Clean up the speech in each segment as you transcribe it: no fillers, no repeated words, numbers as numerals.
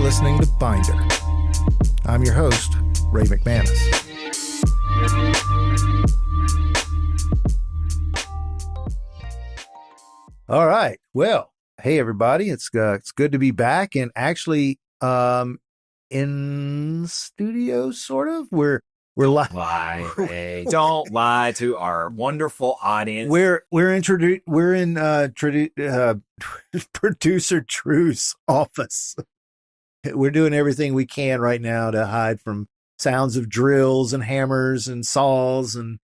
listening to Binder. I'm your host, Ray McManus. All right. Well, hey everybody. It's good to be back, and actually in studio, sort of. We're live. Lie, Ray. Don't lie to our wonderful audience. We're in producer Drew's office. We're doing everything we can right now to hide from sounds of drills and hammers and saws, and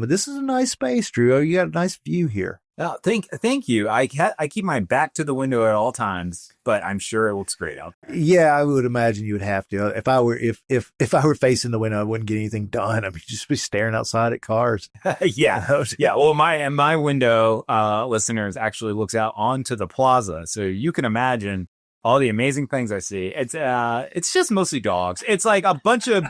this is a nice space, Drew. You got a nice view here. Oh, thank you. I keep my back to the window at all times, but I'm sure it looks great out there. Yeah, I would imagine you would have to. If I were facing the window, I wouldn't get anything done. I mean, just be staring outside at cars. Yeah. Well, my window, listeners, actually looks out onto the plaza, so you can imagine all the amazing things I see. It's just mostly dogs. It's like a bunch of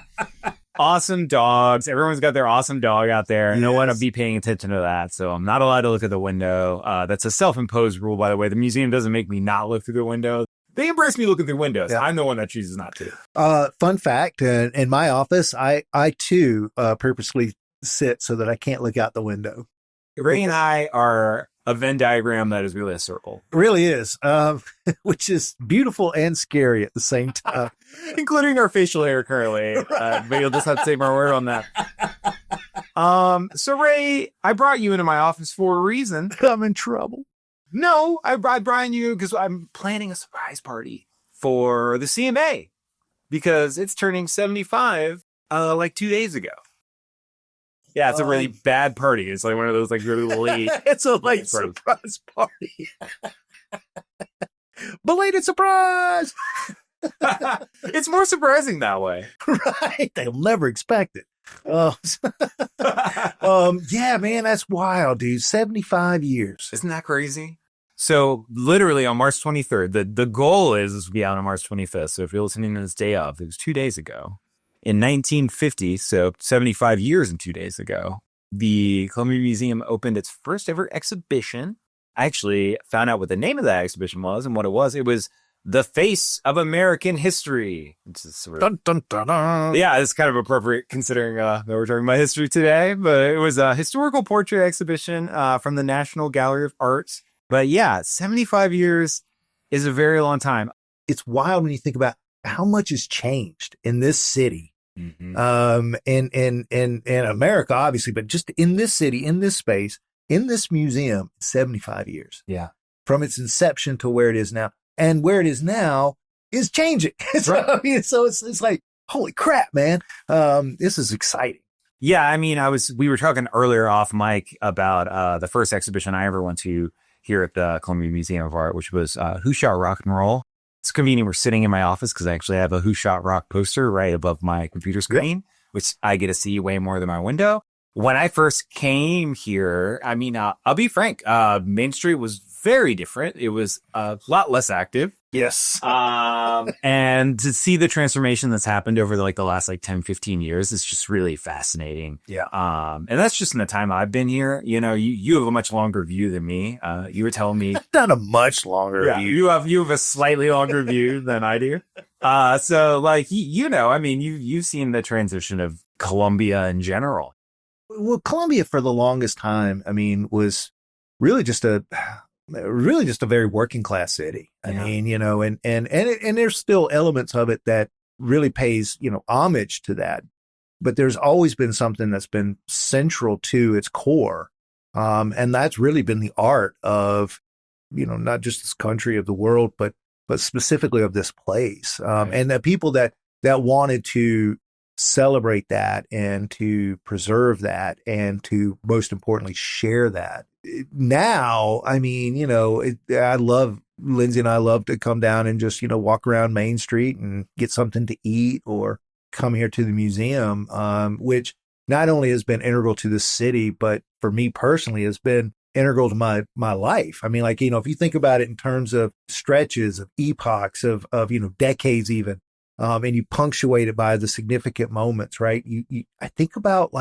awesome dogs. Everyone's got their awesome dog out there. Yes. No one will be paying attention to that. So I'm not allowed to look at the window. That's a self-imposed rule, by the way. The museum doesn't make me not look through the window. They embrace me looking through windows. Yeah. I'm the one that chooses not to. Fun fact, in my office, I too purposely sit so that I can't look out the window. Ray and I are a Venn diagram that is really a circle. It really is, which is beautiful and scary at the same time. Including our facial hair currently. But you'll just have to say my word on that. So Ray, I brought you into my office for a reason. I'm in trouble. No, I brought you because I'm planning a surprise party for the CMA because it's turning 75 like 2 days ago. Yeah, it's a really bad party. It's like one of those like really late. It's a late surprise party. Belated surprise. It's more surprising that way. Right. They'll never expect it. Yeah, man, that's wild, dude. 75 years. Isn't that crazy? So literally on March 23rd, the goal is to be out on March 25th. So if you're listening to this day of, it was 2 days ago. In 1950, so 75 years and 2 days ago, the Columbia Museum opened its first ever exhibition. I actually found out what the name of that exhibition was and what it was. It was The Face of American History. It's sort of, dun, dun, dun, dun. Yeah, it's kind of appropriate considering that we're talking about history today. But it was a historical portrait exhibition from the National Gallery of Art. But yeah, 75 years is a very long time. It's wild when you think about how much has changed in this city. Mm-hmm. In America, obviously, but just in this city, in this space, in this museum, 75 years. Yeah. From its inception to where it is now. And where it is now is changing. So it's like, holy crap, man. This is exciting. Yeah. I mean, we were talking earlier off mic about the first exhibition I ever went to here at the Columbia Museum of Art, which was Who Shot Rock and Roll. It's convenient we're sitting in my office because I actually have a Who Shot Rock poster right above my computer screen, which I get to see way more than my window. When I first came here, I mean, I'll be frank, Main Street was very different. It was a lot less active. Yes. And to see the transformation that's happened over the last 10, 15 years is just really fascinating. Yeah. And that's just in the time I've been here. You know, you have a much longer view than me. You were telling me not a much longer view. You have a slightly longer view than I do. So I mean, you've seen the transition of Columbia in general. Well, Columbia for the longest time, I mean, was really just a very working class city. I mean, you know, and there's still elements of it that really pays, homage to that. But there's always been something that's been central to its core. And that's really been the art of, not just this country, of the world, but specifically of this place. And the people that wanted to celebrate that and to preserve that and to, most importantly, share that. Now, I mean, I love, Lindsay and I love to come down and just, walk around Main Street and get something to eat or come here to the museum, which not only has been integral to the city, but for me personally has been integral to my life. I mean, if you think about it in terms of stretches, of epochs, of decades even, and you punctuate it by the significant moments, right? I think about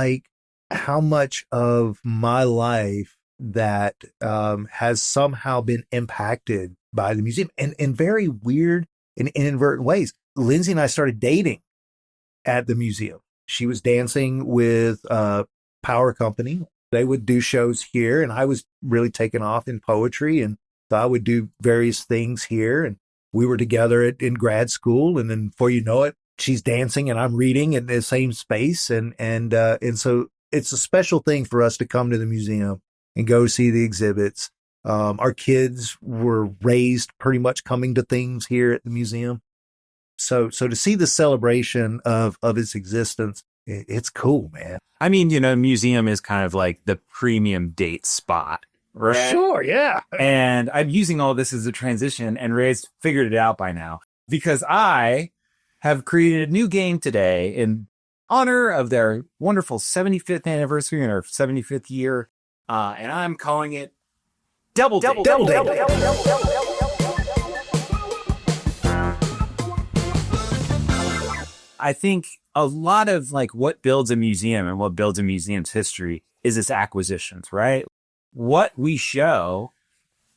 how much of my life that has somehow been impacted by the museum in very weird in inadvertent ways. Lindsay and I started dating at the museum. She was dancing with Power Company. They would do shows here, and I was really taken off in poetry, and so I would do various things here. And we were together in grad school, and then before you know it, she's dancing and I'm reading in the same space, and so it's a special thing for us to come to the museum and go see the exhibits. Our kids were raised pretty much coming to things here at the museum. So to see the celebration of its existence, it's cool, man. I mean, museum is kind of like the premium date spot, right? Sure, yeah. And I'm using all this as a transition, and Ray's figured it out by now, because I have created a new game today in honor of their wonderful 75th anniversary and our 75th year. And I'm calling it Double Date. Double Date. I think a lot of like what builds a museum and what builds a museum's history is its acquisitions, right? What we show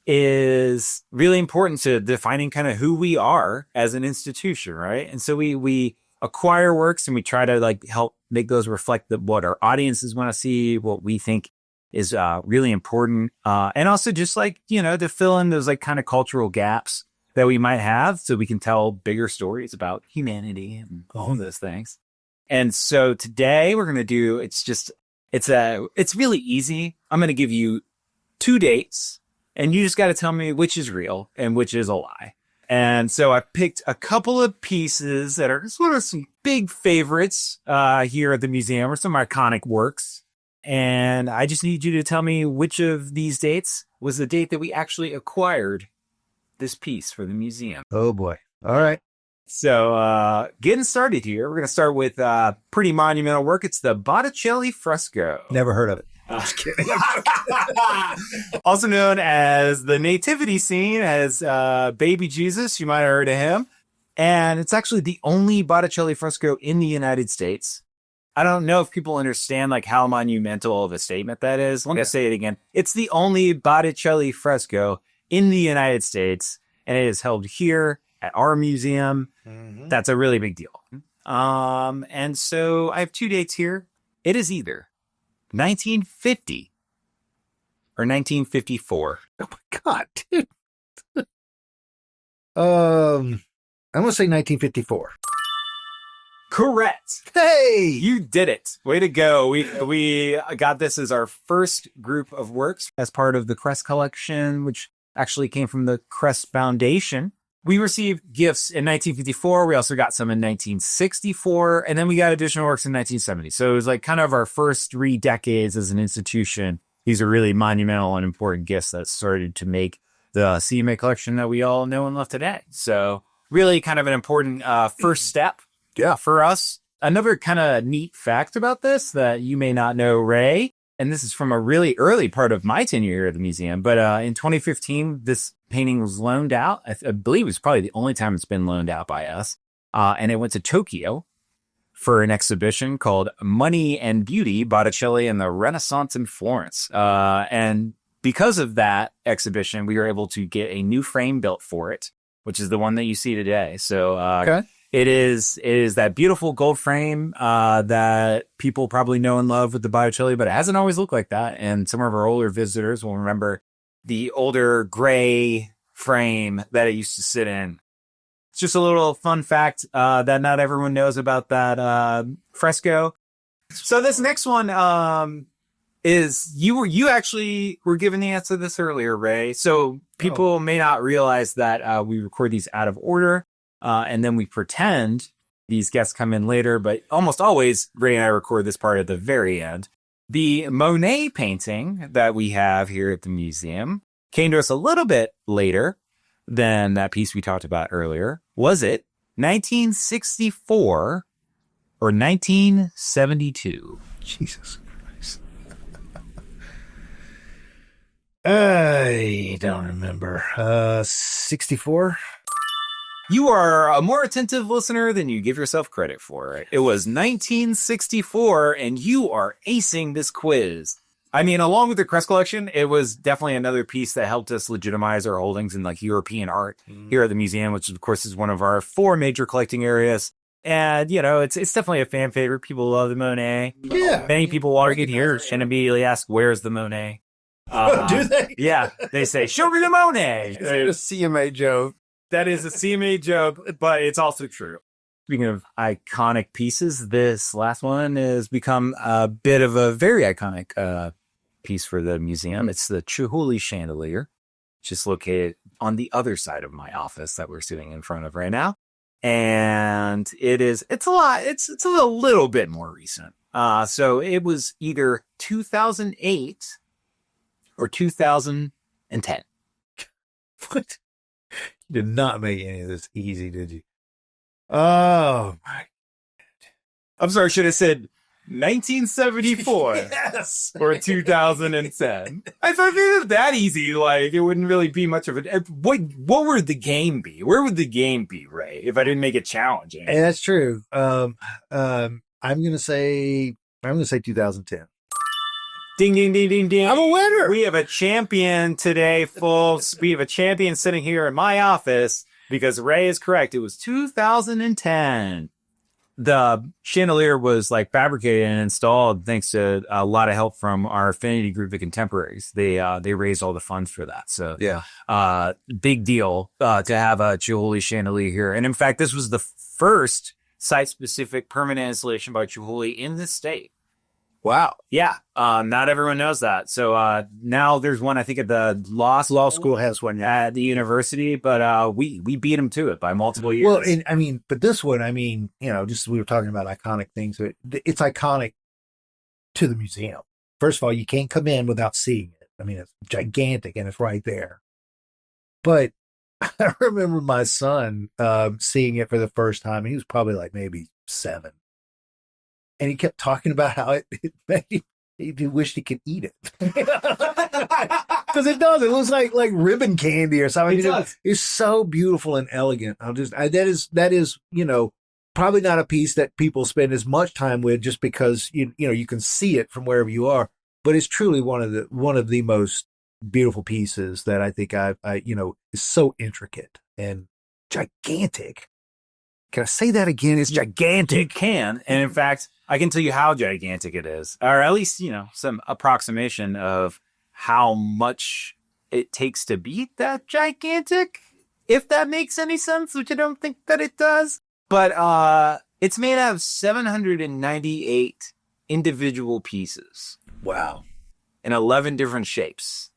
is really important to defining kind of who we are as an institution, right? And so we acquire works and we try to like help make those reflect what our audiences want to see, what we think is really important. And also just like, to fill in those like kind of cultural gaps that we might have so we can tell bigger stories about humanity and all of those things. And so today we're going to do, it's really easy. I'm going to give you 2 dates and you just got to tell me which is real and which is a lie. And so I picked a couple of pieces that are sort of some big favorites here at the museum, or some iconic works. And I just need you to tell me which of these dates was the date that we actually acquired this piece for the museum. Oh boy. All right. So getting started here, we're going to start with a pretty monumental work. It's the Botticelli fresco. Never heard of it. Just kidding. Also known as the nativity scene, as baby Jesus. You might have heard of him. And it's actually the only Botticelli fresco in the United States. I don't know if people understand like how monumental of a statement that is. Let me say it again. It's the only Botticelli fresco in the United States, and it is held here at our museum. Mm-hmm. That's a really big deal. And so I have 2 dates here. It is either 1950 or 1954. Oh my God, dude. I'm going to say 1954. Correct. Hey, you did it. Way to go. We got this as our first group of works as part of the Crest collection, which actually came from the Crest Foundation. We received gifts in 1954. We also got some in 1964, and then we got additional works in 1970. So it was like kind of our first 3 decades as an institution. These are really monumental and important gifts that started to make the CMA collection that we all know and love today. So really kind of an important first step for us. Another kind of neat fact about this that you may not know, Ray, and this is from a really early part of my tenure here at the museum, but in 2015, this painting was loaned out. I believe it was probably the only time it's been loaned out by us. And it went to Tokyo for an exhibition called Money and Beauty, Botticelli and the Renaissance in Florence. And because of that exhibition, we were able to get a new frame built for it, which is the one that you see today. So it is that beautiful gold frame that people probably know and love with the Botticelli, but it hasn't always looked like that. And some of our older visitors will remember the older gray frame that it used to sit in. It's just a little fun fact that not everyone knows about that fresco. So this next one is you actually were given the answer to this earlier, Ray. So people may not realize that we record these out of order. And then we pretend these guests come in later, but almost always Ray and I record this part at the very end. The Monet painting that we have here at the museum came to us a little bit later than that piece we talked about earlier. Was it 1964 or 1972? Jesus Christ. I don't remember. 64? You are a more attentive listener than you give yourself credit for. It was 1964, and you are acing this quiz. I mean, along with the Crest collection, it was definitely another piece that helped us legitimize our holdings in like European art here at the museum, which of course is one of our 4 major collecting areas. And, you know, it's definitely a fan favorite. People love the Monet. Yeah. Many people walk in here and immediately ask, where's the Monet? Do they? Yeah. They say, show me the Monet. It's a CMA joke. That is a CMA joke, but it's also true. Speaking of iconic pieces, this last one has become a bit of a very iconic piece for the museum. It's the Chihuly chandelier, which is located on the other side of my office that we're sitting in front of right now. And it's a little bit more recent. So it was either 2008 or 2010. What? You did not make any of this easy, did you? Oh my! I'm sorry, should have said 1974 Yes. or 2010. I thought it was that easy. Like it wouldn't really be much of a. What would the game be? Where would the game be, Ray? If I didn't make it challenging. And that's true. I'm gonna say 2010. Ding, ding, ding, ding, ding. I'm a winner. We have a champion today, folks. We have a champion sitting here in my office because Ray is correct. It was 2010. The chandelier was like fabricated and installed thanks to a lot of help from our affinity group of contemporaries. They raised all the funds for that. So Yeah. big deal to have a Chihuly chandelier here. And in fact, this was the first site-specific permanent installation by Chihuly in the state. Wow. Yeah, not everyone knows that. So now there's one, I think, at the law school has one at the university, but we beat them to it by multiple years. Well, and I mean, but this one, I mean, you know, just we were talking about iconic things. It's iconic to the museum. First of all, you can't come in without seeing it. I mean, it's gigantic and it's right there. But I remember my son seeing it for the first time. He was probably like maybe 7. And he kept talking about how it made he wished he could eat it. Because it does. It looks like ribbon candy or something. It does. It's so beautiful and elegant. That is, you know, probably not a piece that people spend as much time with just because you know you can see it from wherever you are. But it's truly one of the most beautiful pieces that I think I you know is so intricate and gigantic. Can I say that again? It's gigantic. You can. And in fact, I can tell you how gigantic it is, or at least, you know, some approximation of how much it takes to beat that gigantic, if that makes any sense, which I don't think that it does. But it's made out of 798 individual pieces. Wow. In 11 different shapes.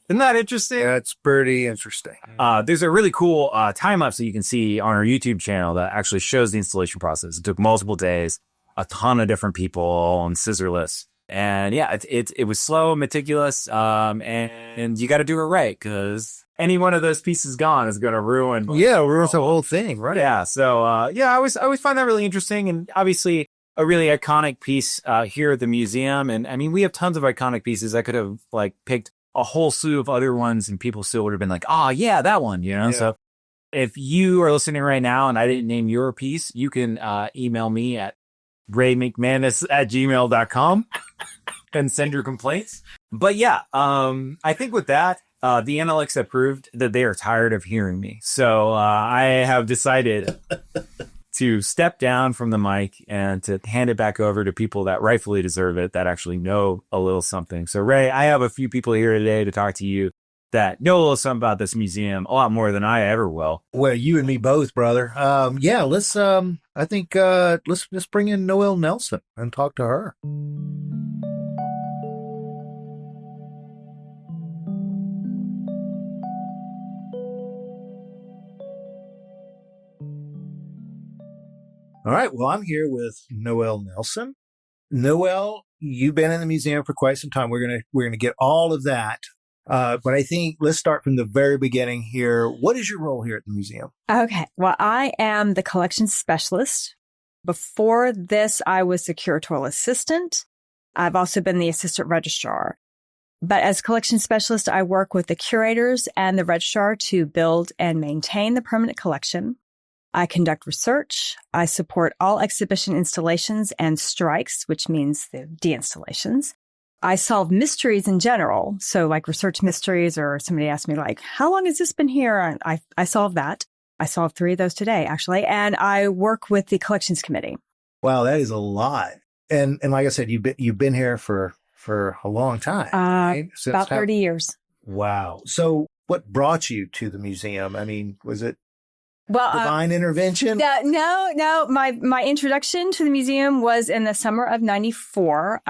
Isn't that interesting? That's pretty interesting. There's a really cool time lapse that you can see on our YouTube channel that actually shows the installation process. It took multiple days, a ton of different people on scissorless. And yeah, it was slow, meticulous, and you got to do it right because any one of those pieces gone is going to ruin. Ruins the whole thing, right? Yeah. So I always find that really interesting, and obviously a really iconic piece here at the museum. And I mean, we have tons of iconic pieces. I could have like picked a whole slew of other ones, and people still would have been like, "Oh yeah, that one," you know. Yeah. So if you are listening right now and I didn't name your piece, you can email me at raymcmanus@gmail.com and send your complaints. But yeah, I think with that, the NLX have proved that they are tired of hearing me. So I have decided to step down from the mic and to hand it back over to people that rightfully deserve it, that actually know a little something. So Ray, I have a few people here today to talk to you that know a little something about this museum, a lot more than I ever will. Well, you and me both, brother. Let's let's bring in Noelle Nelson and talk to her. All right. Well, I'm here with Noelle Nelson. Noelle, you've been in the museum for quite some time. We're gonna get all of that. But I think let's start from the very beginning here. What is your role here at the museum? Okay. Well, I am the collections specialist. Before this, I was the curatorial assistant. I've also been the assistant registrar. But as collection specialist, I work with the curators and the registrar to build and maintain the permanent collection. I conduct research. I support all exhibition installations and strikes, which means the deinstallations. I solve mysteries in general. So like research mysteries, or somebody asked me like, how long has this been here? And I solved that. I solved 3 of those today, actually. And I work with the collections committee. Wow, that is a lot. And like I said, you've been here for a long time, right? About 30 years. Wow. So what brought you to the museum? I mean, was it Well, divine intervention? No. My introduction to the museum was in the summer of 94.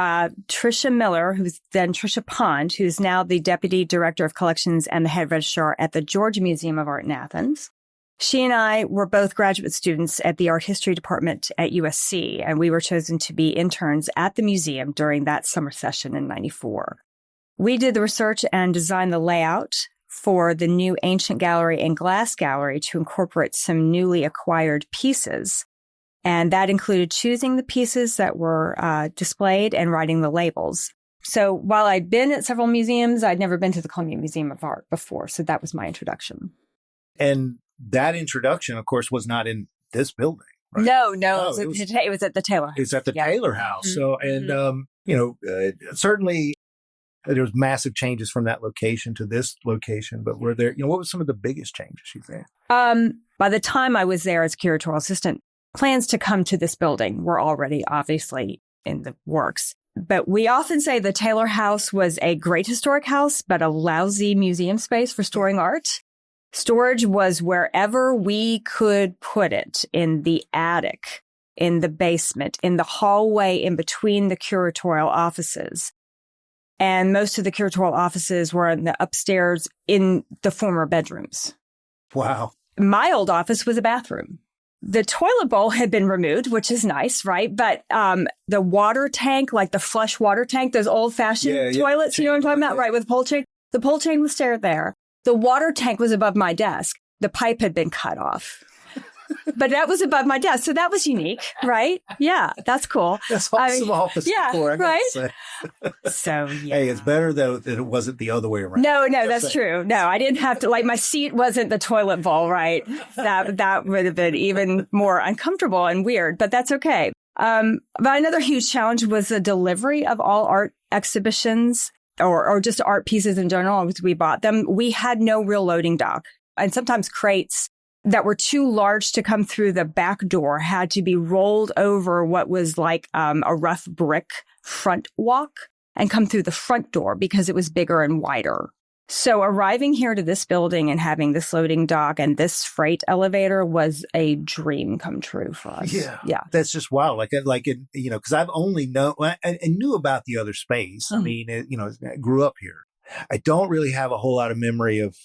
Tricia Miller, who's then Tricia Pond, who's now the Deputy Director of Collections and the Head Registrar at the Georgia Museum of Art in Athens. She and I were both graduate students at the Art History Department at USC, and we were chosen to be interns at the museum during that summer session in 94. We did the research and designed the layout for the new Ancient Gallery and Glass Gallery to incorporate some newly acquired pieces. And that included choosing the pieces that were displayed and writing the labels. So while I'd been at several museums, I'd never been to the Columbia Museum of Art before. So that was my introduction. And that introduction, of course, was not in this building, right? No, it was at the Taylor House. It's at the Taylor House. Mm-hmm. So, certainly there was massive changes from that location to this location, but were there, what was some of the biggest changes you think? By the time I was there as curatorial assistant, plans to come to this building were already obviously in the works. But we often say the Taylor House was a great historic house, but a lousy museum space for storing art. Storage was wherever we could put it, in the attic, in the basement, in the hallway in between the curatorial offices. And most of the curatorial offices were in the upstairs in the former bedrooms. Wow. My old office was a bathroom. The toilet bowl had been removed, which is nice, right? But the water tank, like the flush water tank, those old-fashioned toilets, you know what I'm talking about? Right, with pole chain. The pole chain was still there. The water tank was above my desk. The pipe had been cut off. But that was above my desk. So that was unique, right? Yeah, that's cool. That's awesome office decor, right? Say. So, yeah. Hey, it's better, though, that it wasn't the other way around. No, that's true. No, I didn't have to, like, my seat wasn't the toilet bowl, right? That would have been even more uncomfortable and weird, but that's okay. But another huge challenge was the delivery of all art exhibitions or just art pieces in general. As we bought them, we had no real loading dock, and sometimes crates that were too large to come through the back door had to be rolled over what was like a rough brick front walk and come through the front door because it was bigger and wider. So arriving here to this building and having this loading dock and this freight elevator was a dream come true for us. Yeah. That's just wild. Because I've only known, I knew about the other space. I mean, I grew up here. I don't really have a whole lot of memory of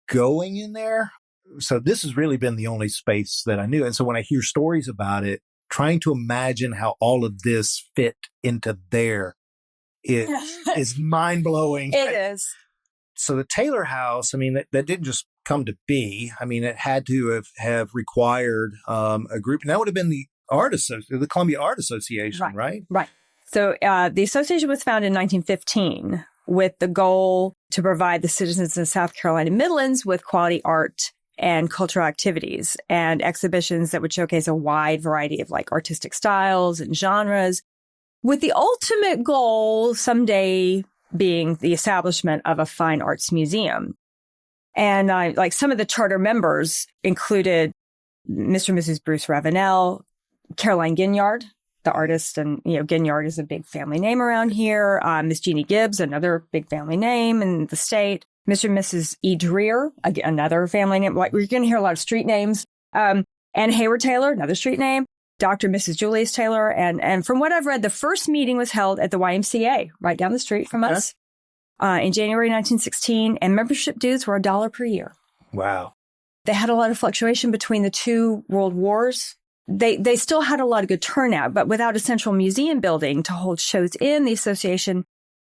going in there. So this has really been the only space that I knew. And so when I hear stories about it, trying to imagine how all of this fit into there is mind blowing. It is. So the Taylor House, I mean, that didn't just come to be. I mean, it had to have required a group. And that would have been the Columbia Art Association, right? Right. So the association was founded in 1915 with the goal to provide the citizens of South Carolina Midlands with quality art and cultural activities and exhibitions that would showcase a wide variety of like artistic styles and genres, with the ultimate goal someday being the establishment of a fine arts museum. And some of the charter members included Mr. and Mrs. Bruce Ravenel, Caroline Ginyard, the artist, and Ginyard is a big family name around here. Miss Jeannie Gibbs, another big family name in the state. Mr. and Mrs. E. Dreer, again, another family name. Like, we're going to hear a lot of street names. Anne Hayward Taylor, another street name. Dr. and Mrs. Julius Taylor. And from what I've read, the first meeting was held at the YMCA right down the street from us in January 1916. And membership dues were $1 per year. Wow. They had a lot of fluctuation between the two world wars. They still had a lot of good turnout, but without a central museum building to hold shows in, the association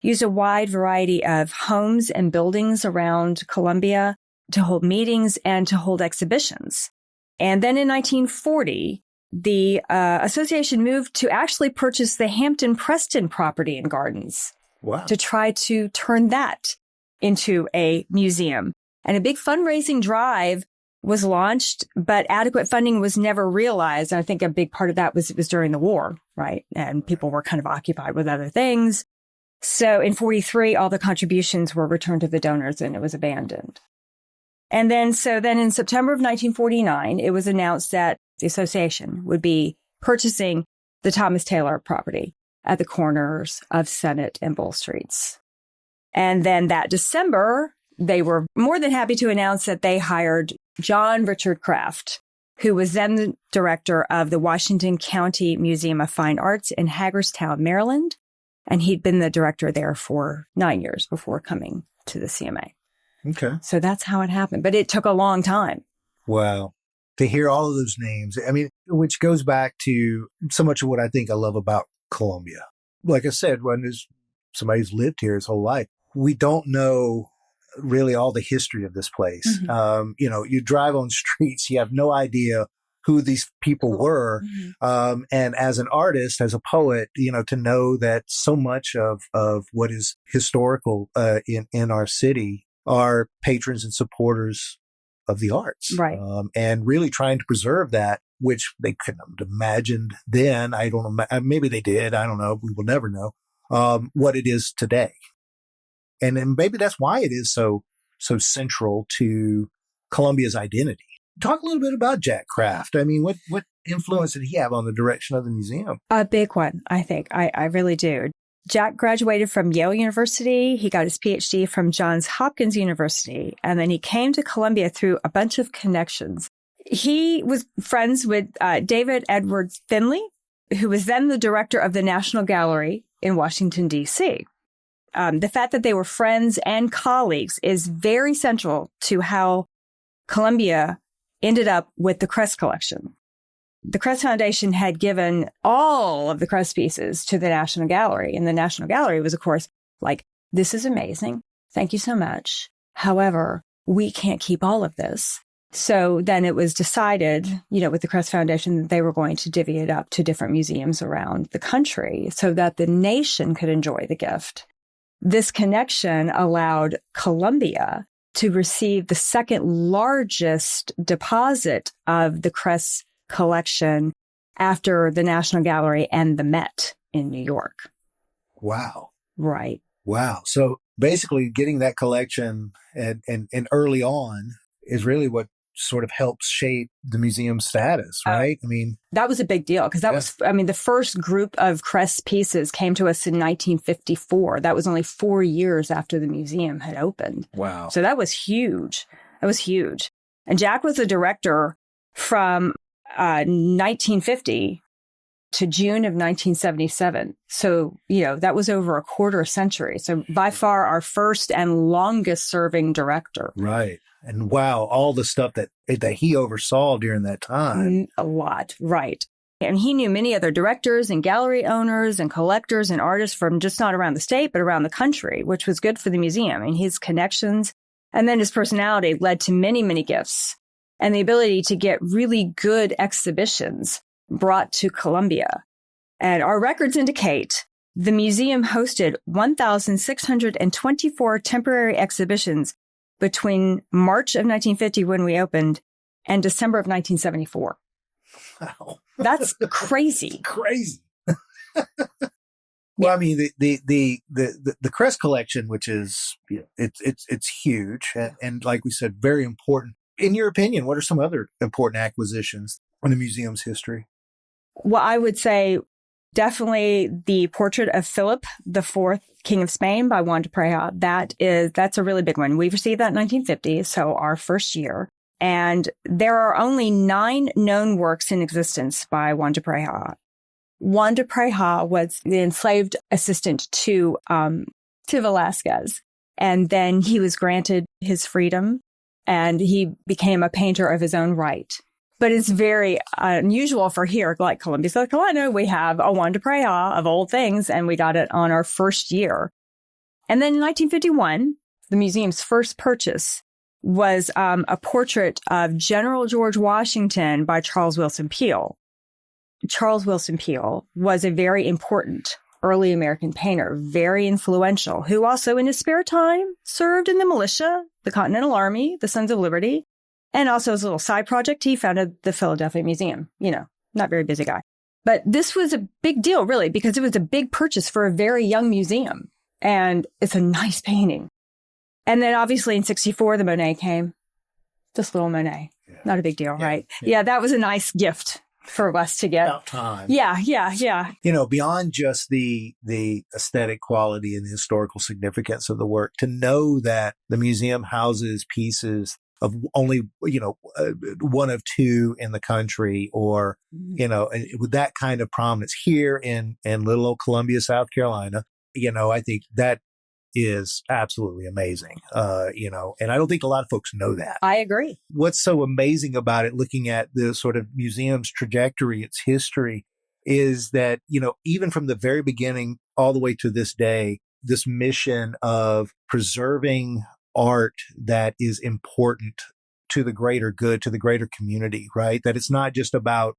used a wide variety of homes and buildings around Columbia to hold meetings and to hold exhibitions. And then in 1940, the association moved to actually purchase the Hampton Preston property and gardens. Wow. To try to turn that into a museum. And a big fundraising drive was launched, but adequate funding was never realized. And I think a big part of that was it was during the war, right? And people were kind of occupied with other things. So in 43, all the contributions were returned to the donors and it was abandoned. And then in September of 1949, it was announced that the association would be purchasing the Thomas Taylor property at the corners of Senate and Bull Streets. And then that December, they were more than happy to announce that they hired John Richard Kraft, who was then the director of the Washington County Museum of Fine Arts in Hagerstown, Maryland. And he'd been the director there for 9 years before coming to the CMA. Okay. So that's how it happened. But it took a long time. Wow. To hear all of those names, I mean, which goes back to so much of what I think I love about Columbia. Like I said, when there's somebody who's lived here his whole life, we don't know really all the history of this place. Mm-hmm. You drive on streets, you have no idea who these people were. Mm-hmm. And as an artist, as a poet, to know that so much of what is historical in our city are patrons and supporters of the arts. Right. And really trying to preserve that, which they couldn't have imagined then. I don't know. Maybe they did. I don't know. We will never know what it is today. And then maybe that's why it is so central to Columbia's identity. Talk a little bit about Jack Kraft. I mean, what influence did he have on the direction of the museum? A big one, I think. I really do. Jack graduated from Yale University. He got his PhD from Johns Hopkins University. And then he came to Columbia through a bunch of connections. He was friends with David Edwards Finley, who was then the director of the National Gallery in Washington, D.C. The fact that they were friends and colleagues is very central to how Columbia ended up with the Crest collection. The Crest Foundation had given all of the Crest pieces to the National Gallery. And the National Gallery was, of course, like, this is amazing. Thank you so much. However, we can't keep all of this. So then it was decided, with the Crest Foundation, that they were going to divvy it up to different museums around the country so that the nation could enjoy the gift. This connection allowed Columbia to receive the second largest deposit of the Crest collection after the National Gallery and the Met in New York. Wow. Right. Wow. So basically getting that collection and early on is really what sort of helps shape the museum status, right? I mean, that was a big deal because that was, the first group of Crest pieces came to us in 1954. That was only 4 years after the museum had opened. Wow. So that was huge. That was huge. And Jack was a director from 1950 to June of 1977. So, that was over a quarter century. So by far our first and longest serving director. Right. And wow, all the stuff that he oversaw during that time. A lot. Right. And he knew many other directors and gallery owners and collectors and artists from just not around the state, but around the country, which was good for the museum. And his connections and then his personality led to many, many gifts and the ability to get really good exhibitions brought to Columbia. And our records indicate the museum hosted 1,624 temporary exhibitions between March of 1950, when we opened, and December of 1974. Wow. That's crazy. Crazy. Well, I mean, the Crest collection, which is, it's huge. And like we said, very important. In your opinion, what are some other important acquisitions in the museum's history? Well, I would say definitely the portrait of Philip IV, King of Spain by Juan de Pareja. That's a really big one. We received that in 1950, so our first year. And there are only 9 known works in existence by Juan de Pareja. Juan de Pareja was the enslaved assistant to Velázquez. And then he was granted his freedom and he became a painter of his own right. But it's very unusual for here, like Columbia, South Carolina. We have a Juan de Pareja of old things, and we got it on our first year. And then in 1951, the museum's first purchase was a portrait of General George Washington by Charles Willson Peale. Charles Willson Peale was a very important early American painter, very influential, who also in his spare time served in the militia, the Continental Army, the Sons of Liberty. And also as a little side project, he founded the Philadelphia Museum. Not very busy guy. But this was a big deal, really, because it was a big purchase for a very young museum. And it's a nice painting. And then obviously in 64, the Monet came. This little Monet. Yeah. Not a big deal, right? Yeah, that was a nice gift for us to get. About time. Yeah. Beyond just the aesthetic quality and the historical significance of the work, to know that the museum houses pieces of only, one of two in the country, or, with that kind of prominence here in little old Columbia, South Carolina, I think that is absolutely amazing. And I don't think a lot of folks know that. I agree. What's so amazing about it, looking at the sort of museum's trajectory, its history, is that, even from the very beginning all the way to this day, this mission of preserving art that is important to the greater good, to the greater community, right? That it's not just about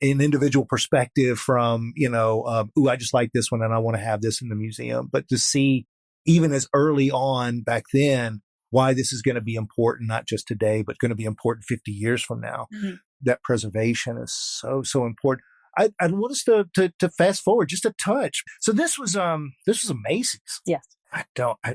an individual perspective from, I just like this one and I want to have this in the museum, but to see even as early on back then, why this is going to be important, not just today, but going to be important 50 years from now. Mm-hmm. That preservation is so, so important. I want us to fast forward just a touch. So this was a Macy's. Yes. I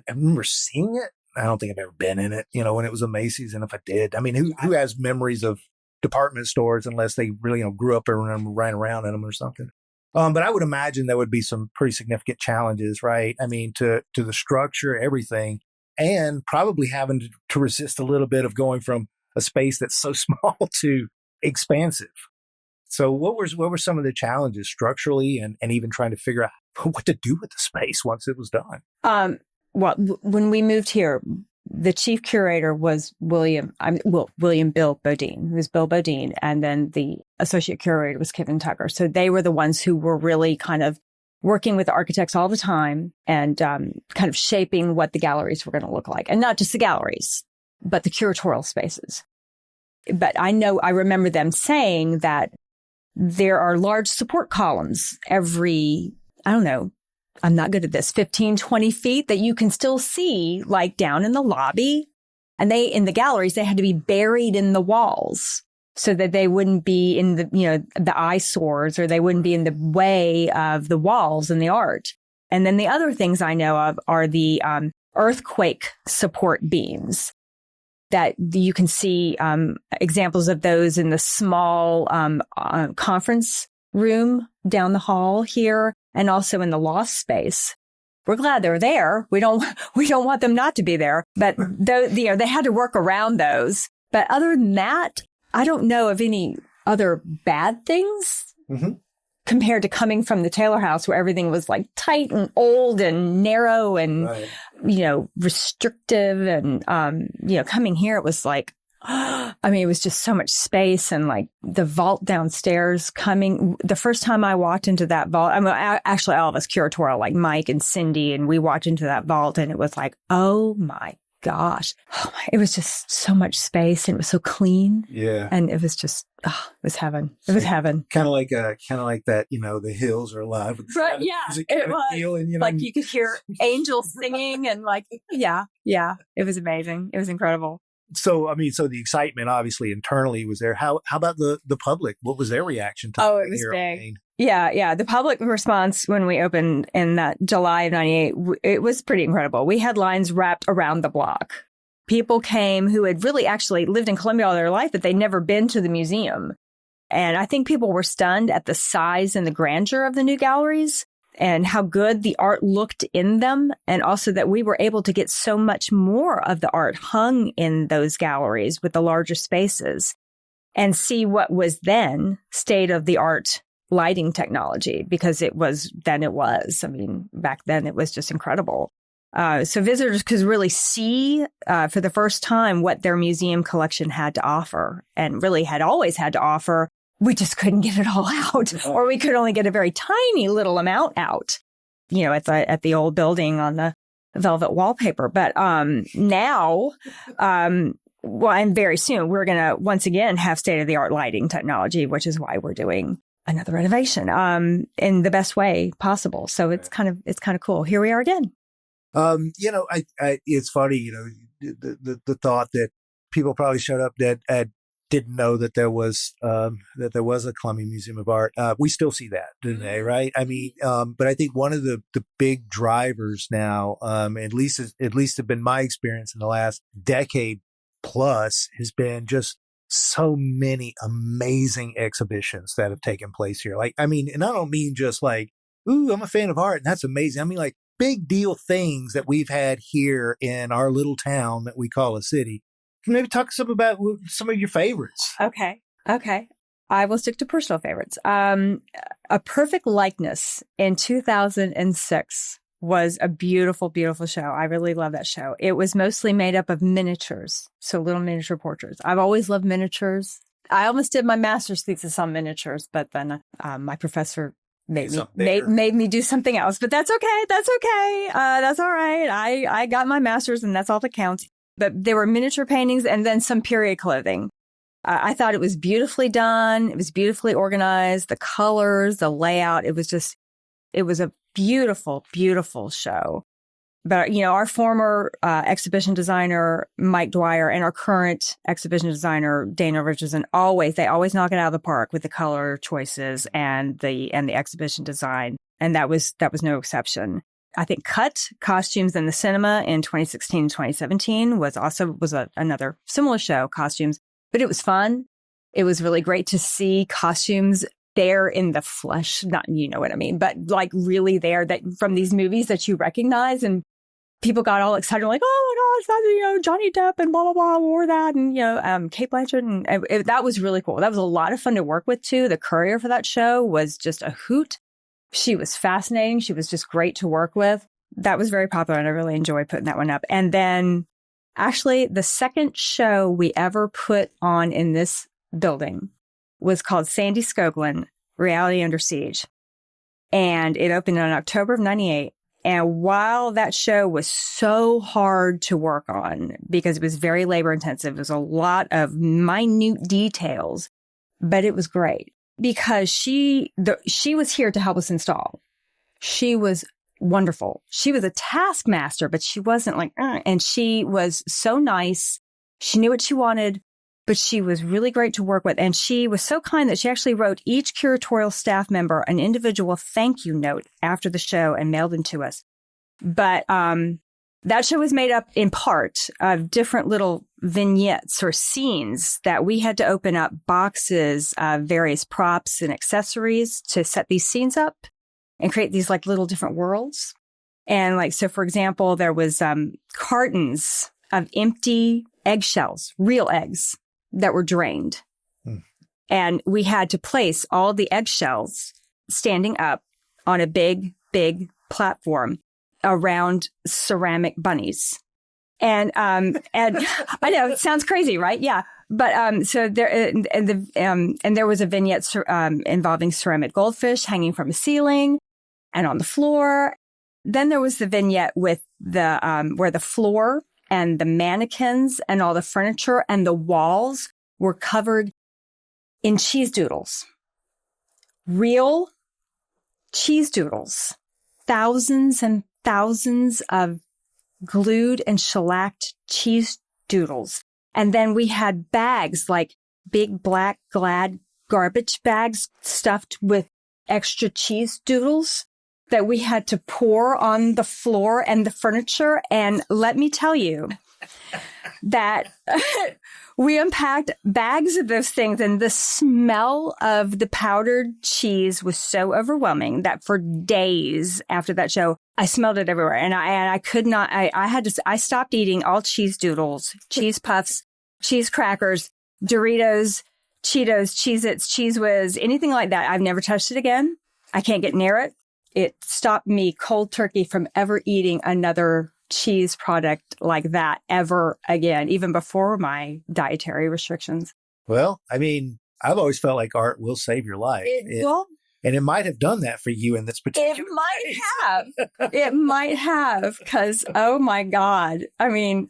remember seeing it. I don't think I've ever been in it, when it was a Macy's. And if I did, I mean, who has memories of department stores unless they really, grew up and ran around in them or something? But I would imagine there would be some pretty significant challenges, right? I mean, to the structure, everything, and probably having to resist a little bit of going from a space that's so small to expansive. So what were some of the challenges structurally and even trying to figure out what to do with the space once it was done? When we moved here, the chief curator was William Bill Bodine. It was Bill Bodine. And then the associate curator was Kevin Tucker. So they were the ones who were really kind of working with the architects all the time and kind of shaping what the galleries were going to look like. And not just the galleries, but the curatorial spaces. But I remember them saying that there are large support columns every, I'm not good at this, 15, 20 feet that you can still see like down in the lobby. And in the galleries, they had to be buried in the walls so that they wouldn't be in the eyesores, or they wouldn't be in the way of the walls and the art. And then the other things I know of are the earthquake support beams that you can see examples of those in the small conference room down the hall here, and also in the loft space. We're glad they're there. We don't want them not to be there, but they had to work around those. But other than that, I don't know of any other bad things compared to coming from the Taylor House, where everything was like tight and old and narrow and, restrictive. And, coming here, it was like, it was just so much space, and like the vault downstairs the first time I walked into that vault, actually all of us curatorial, like Mike and Cindy, and we walked into that vault and it was like, oh my gosh, it was just so much space and it was so clean. Yeah. And it was just, it was heaven. It was heaven. Kind of like that, the hills are alive. With right. Yeah. It was feeling, like you could hear angels singing and like, yeah. It was amazing. It was incredible. So, the excitement obviously internally was there. How about the public? What was their reaction to it was big. Yeah. The public response when we opened in that July of 98, it was pretty incredible. We had lines wrapped around the block. People came who had really actually lived in Columbia all their life, but they'd never been to the museum. And I think people were stunned at the size and the grandeur of the new galleries and how good the art looked in them. And also that we were able to get so much more of the art hung in those galleries with the larger spaces and see what was then state of the art lighting technology, because back then it was just incredible. So visitors could really see for the first time what their museum collection had to offer, and really had always had to offer. We just couldn't get it all out, or we could only get a very tiny little amount out, at the old building on the velvet wallpaper. But now, and very soon, we're going to once again have state-of-the-art lighting technology, which is why we're doing another renovation in the best way possible. So it's kind of cool. Here we are again. It's funny, the thought that people probably showed up at didn't know that there was a Columbia Museum of Art. We still see that today, right? I mean, but I think one of the big drivers now, at least have been my experience in the last decade plus, has been just so many amazing exhibitions that have taken place here. Like, I mean, and I don't mean just like, ooh, I'm a fan of art and that's amazing. I mean, like big deal things that we've had here in our little town that we call a city. Can you maybe talk some about some of your favorites? Okay. I will stick to personal favorites. A Perfect Likeness in 2006 was a beautiful, beautiful show. I really love that show. It was mostly made up of miniatures, so little miniature portraits. I've always loved miniatures. I almost did my master's thesis on miniatures, but then my professor made me do something else. But that's okay. That's okay. That's all right. I got my master's, and that's all that counts. But there were miniature paintings and then some period clothing. I thought it was beautifully done. It was beautifully organized. The colors, the layout. It was a beautiful, beautiful show. But, our former exhibition designer, Mike Dwyer, and our current exhibition designer, Dana Richardson, they always knock it out of the park with the color choices and the exhibition design. And that was no exception. I think Cut Costumes in the Cinema in 2016, 2017 was another similar show, costumes, but it was fun. It was really great to see costumes there in the flesh, not, you know what I mean, but like really there, that from these movies that you recognize, and people got all excited, like, oh my gosh, that's, Johnny Depp and blah, blah, blah, wore that. And, Kate Blanchett. And that was really cool. That was a lot of fun to work with too. The courier for that show was just a hoot. She was fascinating. She was just great to work with. That was very popular, and I really enjoyed putting that one up. And then actually the second show we ever put on in this building was called Sandy Skoglund, Reality Under Siege. And it opened in October of 98. And while that show was so hard to work on because it was very labor intensive, it was a lot of minute details, but it was great because she was here to help us install. She was wonderful. She was a taskmaster, but she wasn't like, and she was so nice. She knew what she wanted, but she was really great to work with. And she was so kind that she actually wrote each curatorial staff member an individual thank you note after the show and mailed them to us. But that show was made up in part of different little vignettes or scenes that we had to open up boxes of various props and accessories to set these scenes up and create these like little different worlds. And like, so for example, there was cartons of empty eggshells, real eggs that were drained. And we had to place all the eggshells standing up on a big, big platform around ceramic bunnies. And I know it sounds crazy, right? Yeah. But, so there, and there was a vignette, involving ceramic goldfish hanging from a ceiling and on the floor. Then there was the vignette with the, where the floor and the mannequins and all the furniture and the walls were covered in cheese doodles. Real cheese doodles. Thousands and thousands of glued and shellacked cheese doodles. And then we had bags, like big black Glad garbage bags stuffed with extra cheese doodles that we had to pour on the floor and the furniture. And let me tell you that we unpacked bags of those things, and the smell of the powdered cheese was so overwhelming that for days after that show, I smelled it everywhere. And I could not, I stopped eating all cheese doodles, cheese puffs, cheese crackers, Doritos, Cheetos, Cheez-Its, Cheez Whiz, anything like that. I've never touched it again. I can't get near it. It stopped me cold turkey from ever eating another cheese product like that ever again, even before my dietary restrictions. Well, I mean, I've always felt like art will save your life. And it might have done that for you in this particular It might have. It might have, because, oh my God. I mean,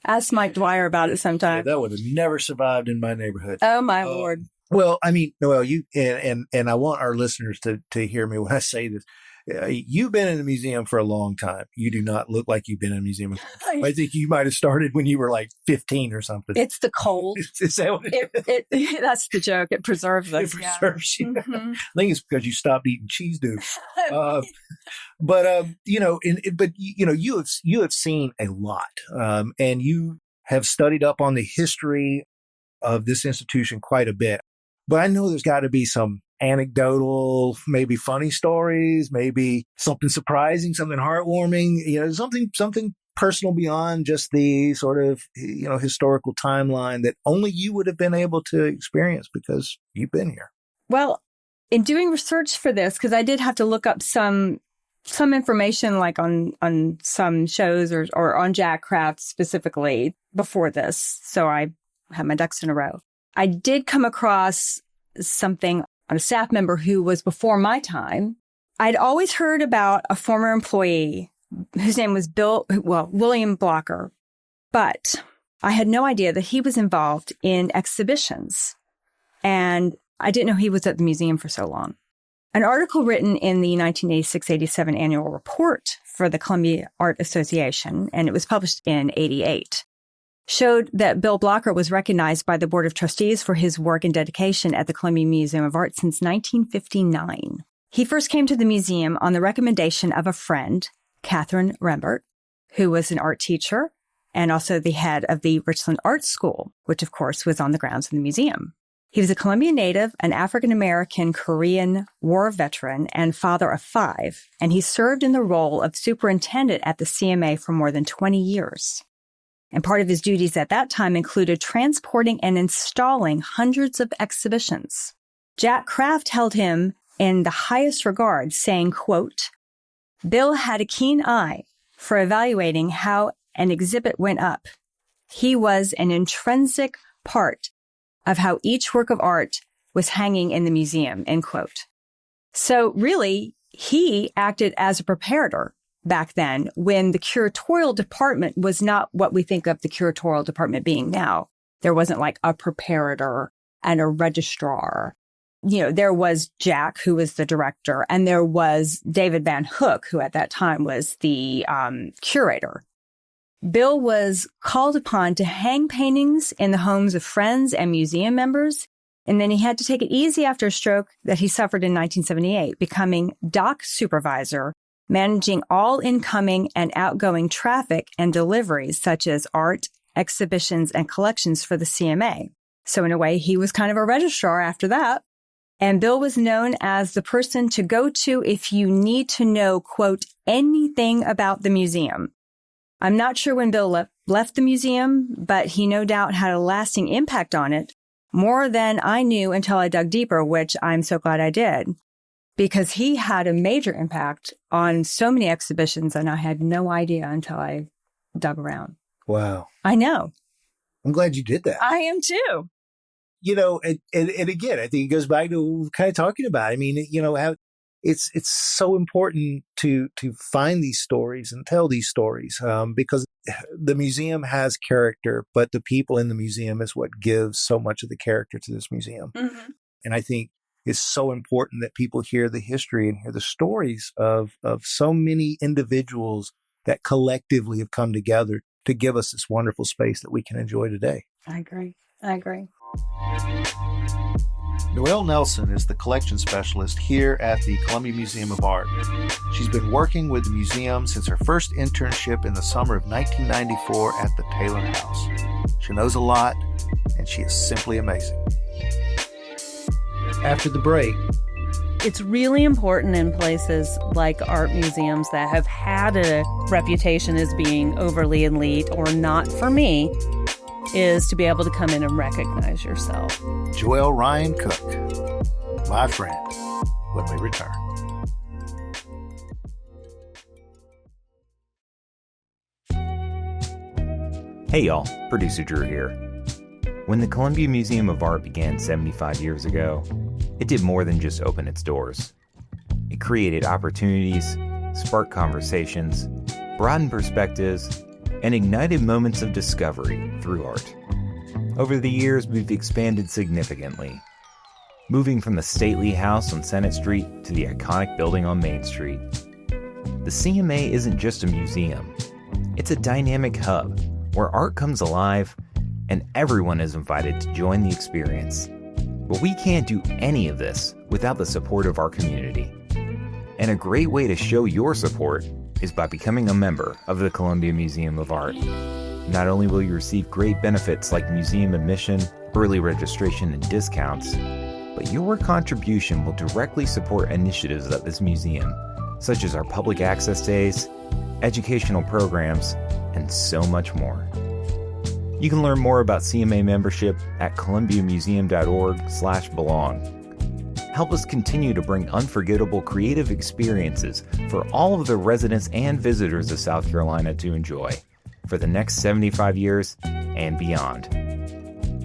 ask Mike Dwyer about it sometime. Yeah, that would have never survived in my neighborhood. Oh my Lord. Well, I mean, Noelle, you and I want our listeners to hear me when I say this. You've been in the museum for a long time. You do not look like you've been in a museum. I think you might have started when you were like 15 or something. It's the cold. Is that what that's the joke. It preserves us. It preserves you. Mm-hmm. I think it's because you stopped eating cheese doodles. You have seen a lot, and you have studied up on the history of this institution quite a bit. But I know there's got to be some anecdotal, maybe funny stories, maybe something surprising, something heartwarming, something personal beyond just the sort of, historical timeline that only you would have been able to experience because you've been here. Well, in doing research for this, because I did have to look up some information like on some shows or on Jack Craft specifically before this. So I had my ducks in a row. I did come across something on a staff member who was before my time. I'd always heard about a former employee whose name was William Blocker, but I had no idea that he was involved in exhibitions. And I didn't know he was at the museum for so long. An article written in the 1986-87 annual report for the Columbia Art Association, and it was published in 88, showed that Bill Blocker was recognized by the Board of Trustees for his work and dedication at the Columbia Museum of Art since 1959. He first came to the museum on the recommendation of a friend, Catherine Rembert, who was an art teacher and also the head of the Richland Art School, which of course was on the grounds of the museum. He was a Columbia native, an African-American Korean War veteran, and father of 5, and he served in the role of superintendent at the CMA for more than 20 years. And part of his duties at that time included transporting and installing hundreds of exhibitions. Jack Craft held him in the highest regard, saying, quote, "Bill had a keen eye for evaluating how an exhibit went up. He was an intrinsic part of how each work of art was hanging in the museum," end quote. So really, he acted as a preparator back then when the curatorial department was not what we think of the curatorial department being now. There wasn't like a preparator and a registrar. There was Jack, who was the director, and there was David Van Hook, who at that time was the curator. Bill was called upon to hang paintings in the homes of friends and museum members, and then he had to take it easy after a stroke that he suffered in 1978, becoming dock supervisor, managing all incoming and outgoing traffic and deliveries, such as art, exhibitions, and collections for the CMA. So in a way, he was kind of a registrar after that. And Bill was known as the person to go to if you need to know, quote, anything about the museum. I'm not sure when Bill left the museum, but he no doubt had a lasting impact on it, more than I knew until I dug deeper, which I'm so glad I did, because he had a major impact on so many exhibitions, and I had no idea until I dug around. Wow. I know. I'm glad you did that. I am too. And again, I think it goes back to what we're kind of talking about. I mean, how it's so important to find these stories and tell these stories because the museum has character, but the people in the museum is what gives so much of the character to this museum. Mm-hmm. And I think it's so important that people hear the history and hear the stories of so many individuals that collectively have come together to give us this wonderful space that we can enjoy today. I agree. Noelle Nelson is the collection specialist here at the Columbia Museum of Art. She's been working with the museum since her first internship in the summer of 1994 at the Taylor House. She knows a lot, and she is simply amazing. After the break, it's really important in places like art museums that have had a reputation as being overly elite or not for me, is to be able to come in and recognize yourself. Joelle Ryan Cook, my friend, when we return. Hey y'all, producer Drew here. When the Columbia Museum of Art began 75 years ago, it did more than just open its doors. It created opportunities, sparked conversations, broadened perspectives, and ignited moments of discovery through art. Over the years, we've expanded significantly. moving from the stately house on Senate Street to the iconic building on Main Street. The CMA isn't just a museum. It's a dynamic hub where art comes alive and everyone is invited to join the experience. But we can't do any of this without the support of our community. And a great way to show your support is by becoming a member of the Columbia Museum of Art. Not only will you receive great benefits like museum admission, early registration, and discounts, but your contribution will directly support initiatives at this museum, such as our public access days, educational programs, and so much more. You can learn more about CMA membership at columbiamuseum.org/belong. Help us continue to bring unforgettable creative experiences for all of the residents and visitors of South Carolina to enjoy for the next 75 years and beyond.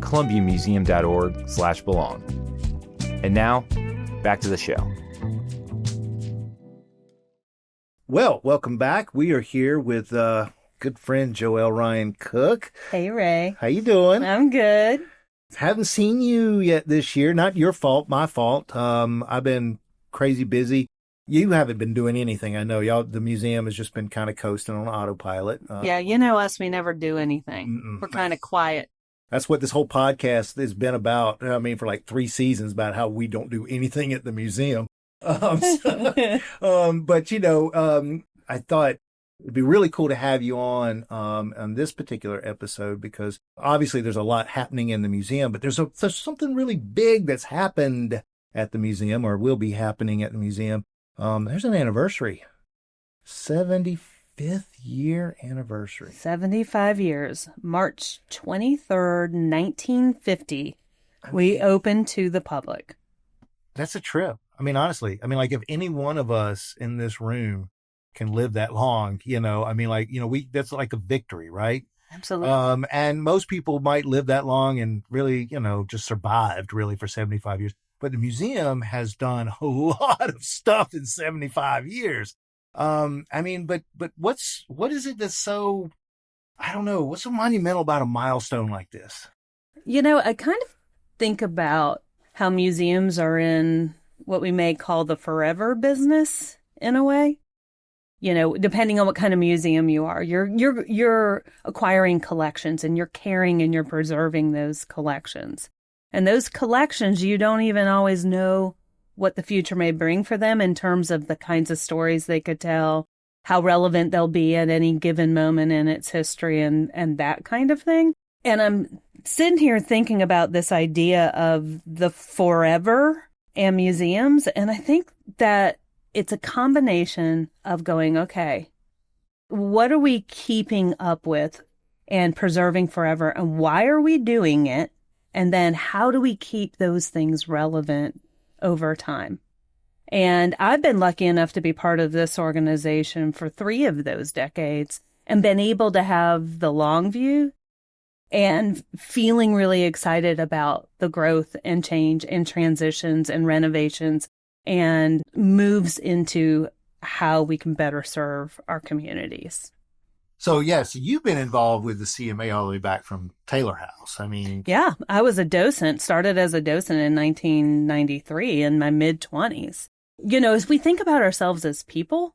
columbiamuseum.org/belong. And now, back to the show. Well, welcome back. We are here with good friend Joelle Ryan Cook. Hey, Ray. How you doing? I'm good. Haven't seen you yet this year. Not your fault, my fault. I've been crazy busy. You haven't been doing anything. I know the museum has just been kind of coasting on autopilot. Yeah, you know us, we never do anything. Mm-mm. We're kind of quiet. That's what this whole podcast has been about. I mean, for like 3 seasons, about how we don't do anything at the museum. But I thought it'd be really cool to have you on this particular episode, because obviously there's a lot happening in the museum, but there's something really big that's happened at the museum, or will be happening at the museum. There's an anniversary, 75th year anniversary. 75 years, March 23rd, 1950. We opened to the public. That's a trip. I mean, honestly, like if any one of us in this room can live that long, that's like a victory, right? Absolutely. And most people might live that long and really, just survived really for 75 years. But the museum has done a lot of stuff in 75 years. But what is it that's so, I don't know, what's so monumental about a milestone like this? I kind of think about how museums are in what we may call the forever business in a way. Depending on what kind of museum you are, you're acquiring collections and you're caring and you're preserving those collections. And those collections, you don't even always know what the future may bring for them in terms of the kinds of stories they could tell, how relevant they'll be at any given moment in its history and that kind of thing. And I'm sitting here thinking about this idea of the forever and museums. And I think that it's a combination of going, okay, what are we keeping up with and preserving forever? And why are we doing it? And then how do we keep those things relevant over time? And I've been lucky enough to be part of this organization for 3 of those decades and been able to have the long view and feeling really excited about the growth and change and transitions and renovations and moves into how we can better serve our communities. So, yes, you've been involved with the CMA all the way back from Taylor House. Yeah, I was a docent, started as a docent in 1993 in my mid-20s. As we think about ourselves as people,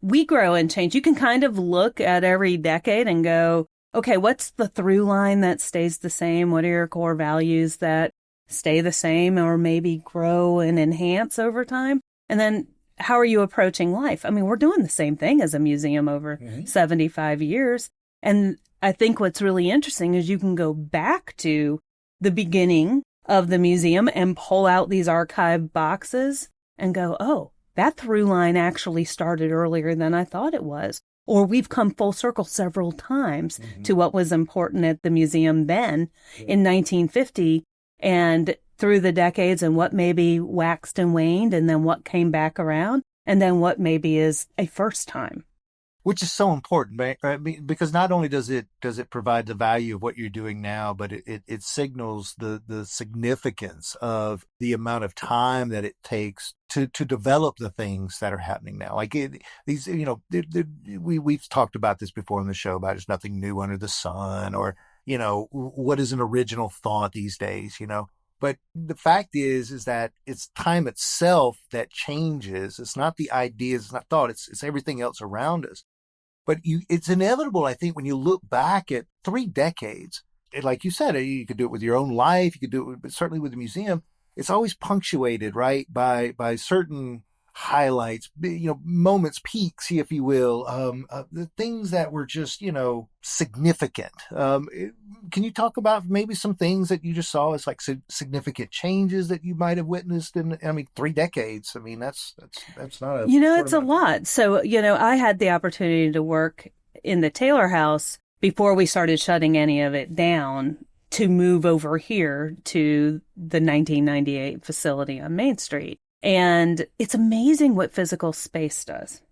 we grow and change. You can kind of look at every decade and go, okay, what's the through line that stays the same? What are your core values that stay the same or maybe grow and enhance over time? And then how are you approaching life? We're doing the same thing as a museum over 75 years. And I think what's really interesting is you can go back to the beginning of the museum and pull out these archive boxes and go, oh, that through line actually started earlier than I thought it was. Or we've come full circle several times to what was important at the museum then in 1950 and through the decades, and what maybe waxed and waned, and then what came back around, and then what maybe is a first time. Which is so important, right? Because not only does it provide the value of what you're doing now, but it signals the significance of the amount of time that it takes to develop the things that are happening now. Like we've talked about this before on the show about there's nothing new under the sun, or what is an original thought these days, But the fact is that it's time itself that changes. It's not the ideas, it's not thought, it's everything else around us. But it's inevitable, I think, when you look back at 3 decades, like you said, you could do it with your own life, you could do it, but certainly with the museum, it's always punctuated, right, by certain highlights, moments, peaks, if you will, the things that were just, significant. Can you talk about maybe some things that you just saw as like significant changes that you might have witnessed in, 3 decades? I mean, that's not a, it's a lot. So, I had the opportunity to work in the Taylor House before we started shutting any of it down, to move over here to the 1998 facility on Main Street. And it's amazing what physical space does.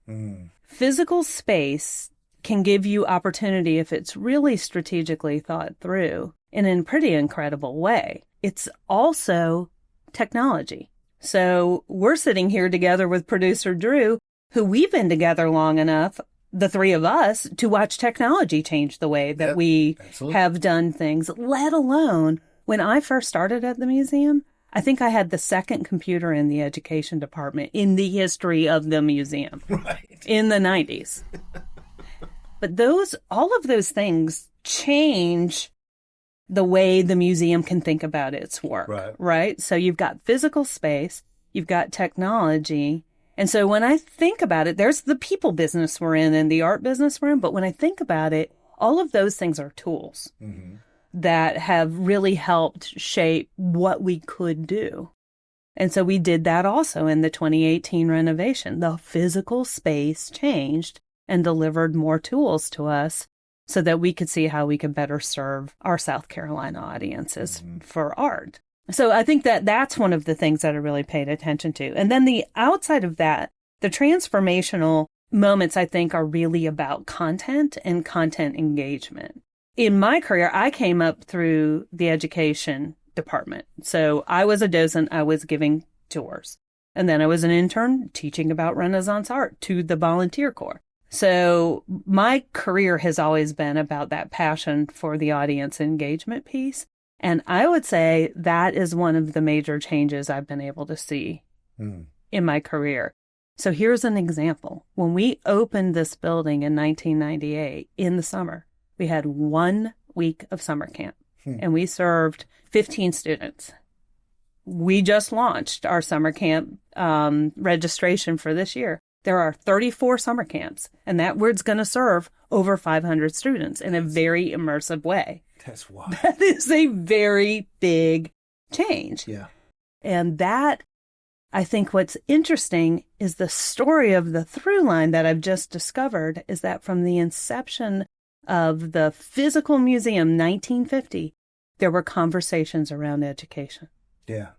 Physical space can give you opportunity if it's really strategically thought through in a pretty incredible way. It's also technology. So we're sitting here together with producer Drew, who we've been together long enough, the 3 of us, to watch technology change the way that we have done things, let alone when I first started at the museum. I think I had the 2nd computer in the education department in the history of the museum in the 90s. But all of those things change the way the museum can think about its work, right? So you've got physical space, you've got technology. And so when I think about it, there's the people business we're in and the art business we're in. But when I think about it, all of those things are tools that have really helped shape what we could do. And so we did that also in the 2018 renovation. The physical space changed and delivered more tools to us so that we could see how we could better serve our South Carolina audiences for art. So I think that that's one of the things that I really paid attention to. And then the outside of that, the transformational moments, I think, are really about content and content engagement. In my career, I came up through the education department. So I was a docent, I was giving tours. And then I was an intern teaching about Renaissance art to the volunteer corps. So my career has always been about that passion for the audience engagement piece. And I would say that is one of the major changes I've been able to see in my career. So here's an example. When we opened this building in 1998 in the summer, we had 1 week of summer camp and we served 15 students. We just launched our summer camp registration for this year. There are 34 summer camps, and that word's going to serve over 500 students in a very immersive way. That's wild. That is a very big change. Yeah. And that, I think what's interesting is the story of the through line that I've just discovered is that from the inception of the physical museum, 1950, there were conversations around education. Yeah.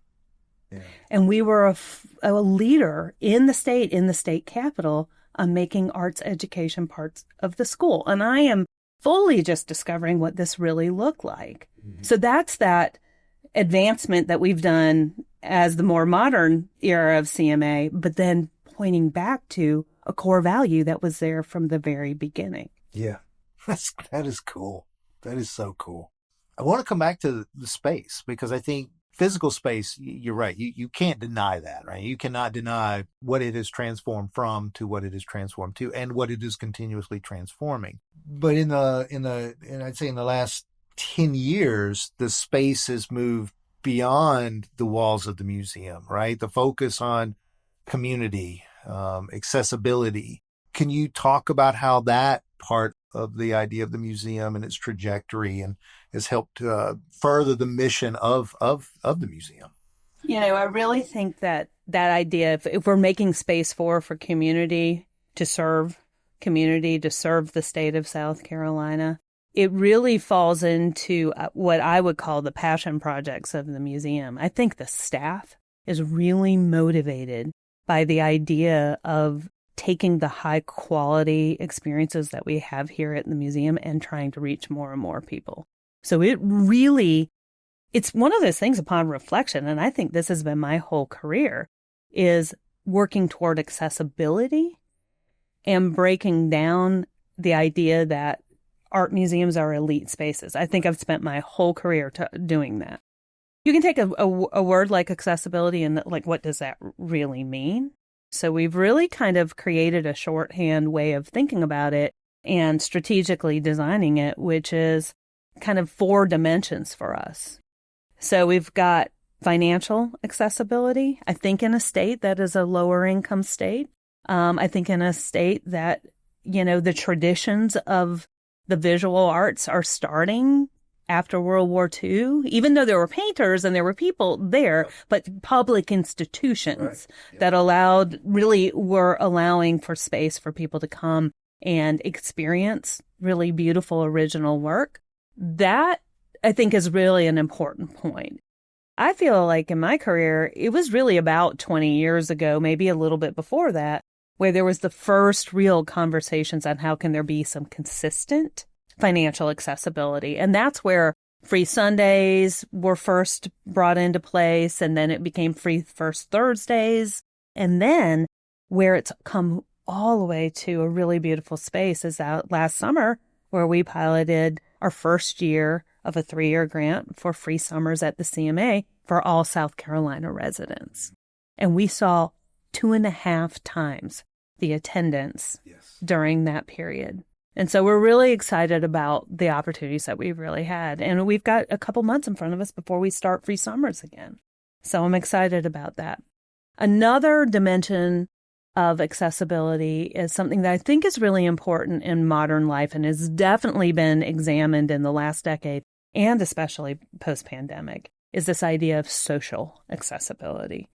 Yeah. And we were a leader in the state capital on making arts education parts of the school. And I am fully just discovering what this really looked like. So that's that advancement that we've done as the more modern era of CMA, but then pointing back to a core value that was there from the very beginning. Yeah, that is cool. That is so cool. I want to come back to the space because I think physical space, you're right. You can't deny that, right? You cannot deny what it has transformed from to what it is transformed to and what it is continuously transforming. But and I'd say in the last 10 years, the space has moved beyond the walls of the museum, right? The focus on community, accessibility. Can you talk about how that part of the idea of the museum and its trajectory and has helped further the mission of the museum? You know, I really think that idea, if we're making space for community to serve the state of South Carolina, it really falls into what I would call the passion projects of the museum. I think the staff is really motivated by the idea of taking the high quality experiences that we have here at the museum and trying to reach more and more people. So it's one of those things upon reflection, and I think this has been my whole career, is working toward accessibility and breaking down the idea that art museums are elite spaces. I think I've spent my whole career doing that. you can take a word like accessibility and like, what does that really mean? So we've really kind of created a shorthand way of thinking about it and strategically designing it, which is kind of 4 dimensions for us. So we've got financial accessibility. I think in a state that is a lower income state. I think in a state that, the traditions of the visual arts are starting after World War II, even though there were painters and there were people there, but public institutions that were allowing for space for people to come and experience really beautiful original work. That, I think, is really an important point. I feel like in my career, it was really about 20 years ago, maybe a little bit before that, where there was the first real conversations on how can there be some consistent financial accessibility. And that's where free Sundays were first brought into place, and then it became free First Thursdays. And then where it's come all the way to a really beautiful space is out last summer, where we piloted our first year of a 3-year grant for free summers at the CMA for all South Carolina residents. And we saw 2.5 times the attendance during that period. And so we're really excited about the opportunities that we've really had. And we've got a couple months in front of us before we start free summers again. So I'm excited about that. Another dimension of accessibility is something that I think is really important in modern life and has definitely been examined in the last decade, and especially post-pandemic, is this idea of social accessibility.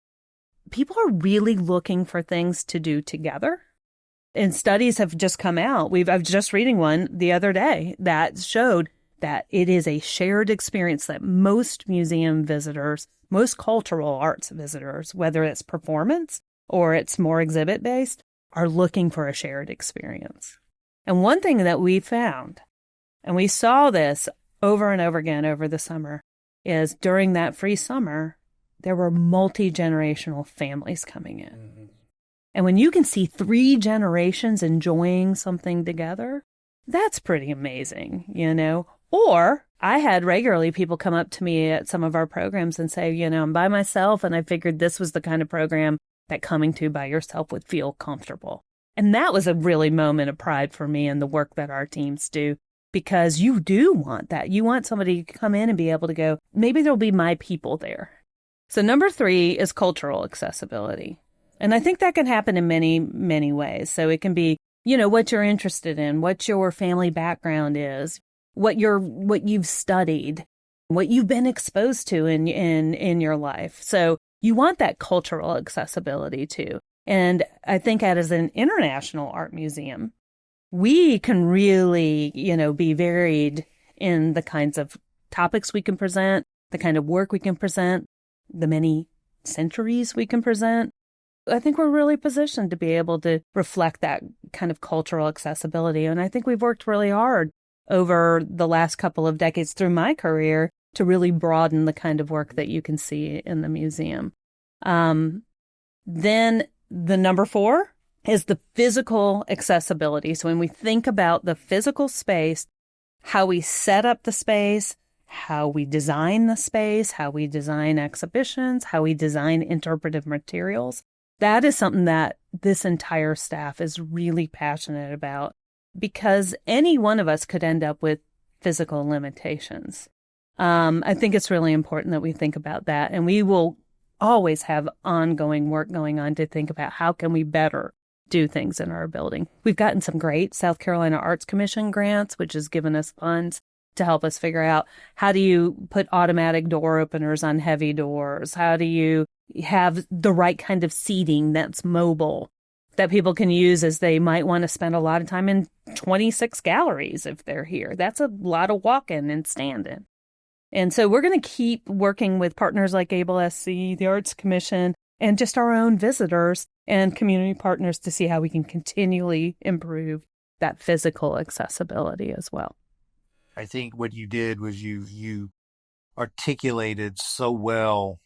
People are really looking for things to do together. And studies have just come out. I was just reading one the other day that showed that it is a shared experience that most museum visitors, most cultural arts visitors, whether it's performance or it's more exhibit-based, are looking for a shared experience. And one thing that we found, and we saw this over and over again over the summer, is during that free summer, there were multi-generational families coming in. Mm-hmm. And when you can see 3 generations enjoying something together, that's pretty amazing, Or I had regularly people come up to me at some of our programs and say, I'm by myself and I figured this was the kind of program that coming to by yourself would feel comfortable. And that was a really moment of pride for me in the work that our teams do, because you do want that. You want somebody to come in and be able to go, maybe there'll be my people there. So number 3 is cultural accessibility. And I think that can happen in many, many ways. So it can be, what you're interested in, what your family background is, what you've studied, what you've been exposed to in your life. So you want that cultural accessibility too. And I think as an international art museum, we can really, be varied in the kinds of topics we can present, the kind of work we can present, the many centuries we can present. I think we're really positioned to be able to reflect that kind of cultural accessibility. And I think we've worked really hard over the last couple of decades through my career to really broaden the kind of work that you can see in the museum. Then the number 4 is the physical accessibility. So when we think about the physical space, how we set up the space, how we design the space, how we design exhibitions, how we design interpretive materials, that is something that this entire staff is really passionate about, because any one of us could end up with physical limitations. I think it's really important that we think about that. And we will always have ongoing work going on to think about how can we better do things in our building. We've gotten some great South Carolina Arts Commission grants, which has given us funds to help us figure out how do you put automatic door openers on heavy doors? How do you have the right kind of seating that's mobile that people can use as they might want to spend a lot of time in 26 galleries if they're here? That's a lot of walk-in and stand-in. And so we're going to keep working with partners like AbleSC, the Arts Commission, and just our own visitors and community partners to see how we can continually improve that physical accessibility as well. I think what you did was you articulated so well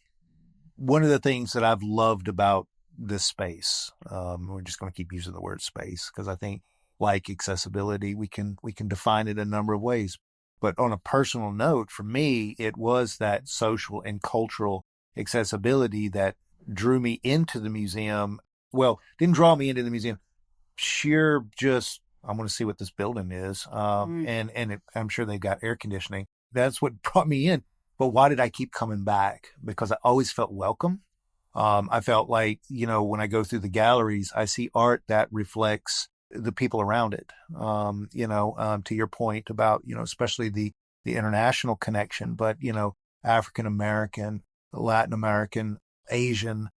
one of the things that I've loved about this space. We're just going to keep using the word space because I think, like accessibility, we can define it a number of ways. But on a personal note, for me, it was that social and cultural accessibility that drew me into the museum. Well, didn't draw me into the museum. Sheer just, I want to see what this building is. I'm sure they've got air conditioning. That's what brought me in. But why did I keep coming back? Because I always felt welcome. I felt like, when I go through the galleries, I see art that reflects the people around it. To your point about, especially the international connection, but, African American, Latin American, Asian,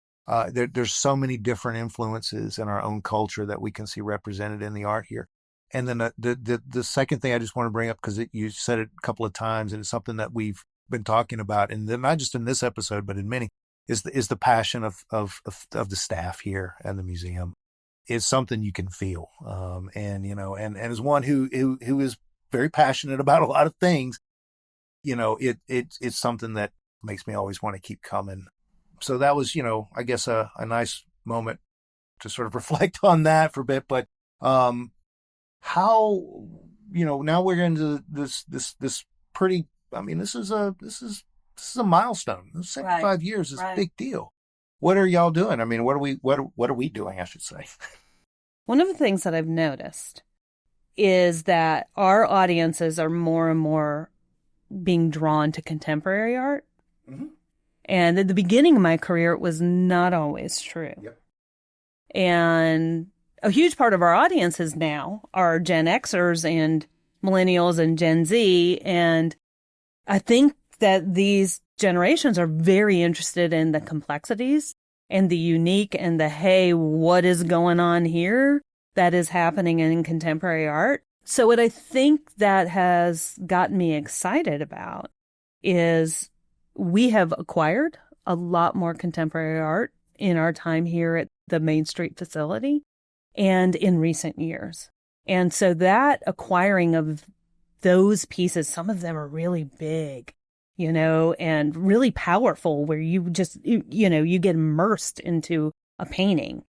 there's so many different influences in our own culture that we can see represented in the art here. And then the second thing I just want to bring up, because you said it a couple of times, and it's something that we've been talking about, and then not just in this episode, but in many, is the passion of the staff here at the museum. Is something you can feel. And as one who is very passionate about a lot of things, it's something that makes me always want to keep coming. So that was, I guess a nice moment to sort of reflect on that for a bit. But how, now we're into this pretty, this is a milestone. 75 years is a big deal. What are y'all doing? What are we doing, I should say? One of the things that I've noticed is that our audiences are more and more being drawn to contemporary art. Mm-hmm. And at the beginning of my career, it was not always true. Yep. And a huge part of our audiences now are Gen Xers and millennials and Gen Z. And I think that these generations are very interested in the complexities and the unique and the, hey, what is going on here that is happening in contemporary art? So what I think that has gotten me excited about is we have acquired a lot more contemporary art in our time here at the Main Street facility and in recent years. And so that acquiring of those pieces, some of them are really big, and really powerful, where you just, you get immersed into a painting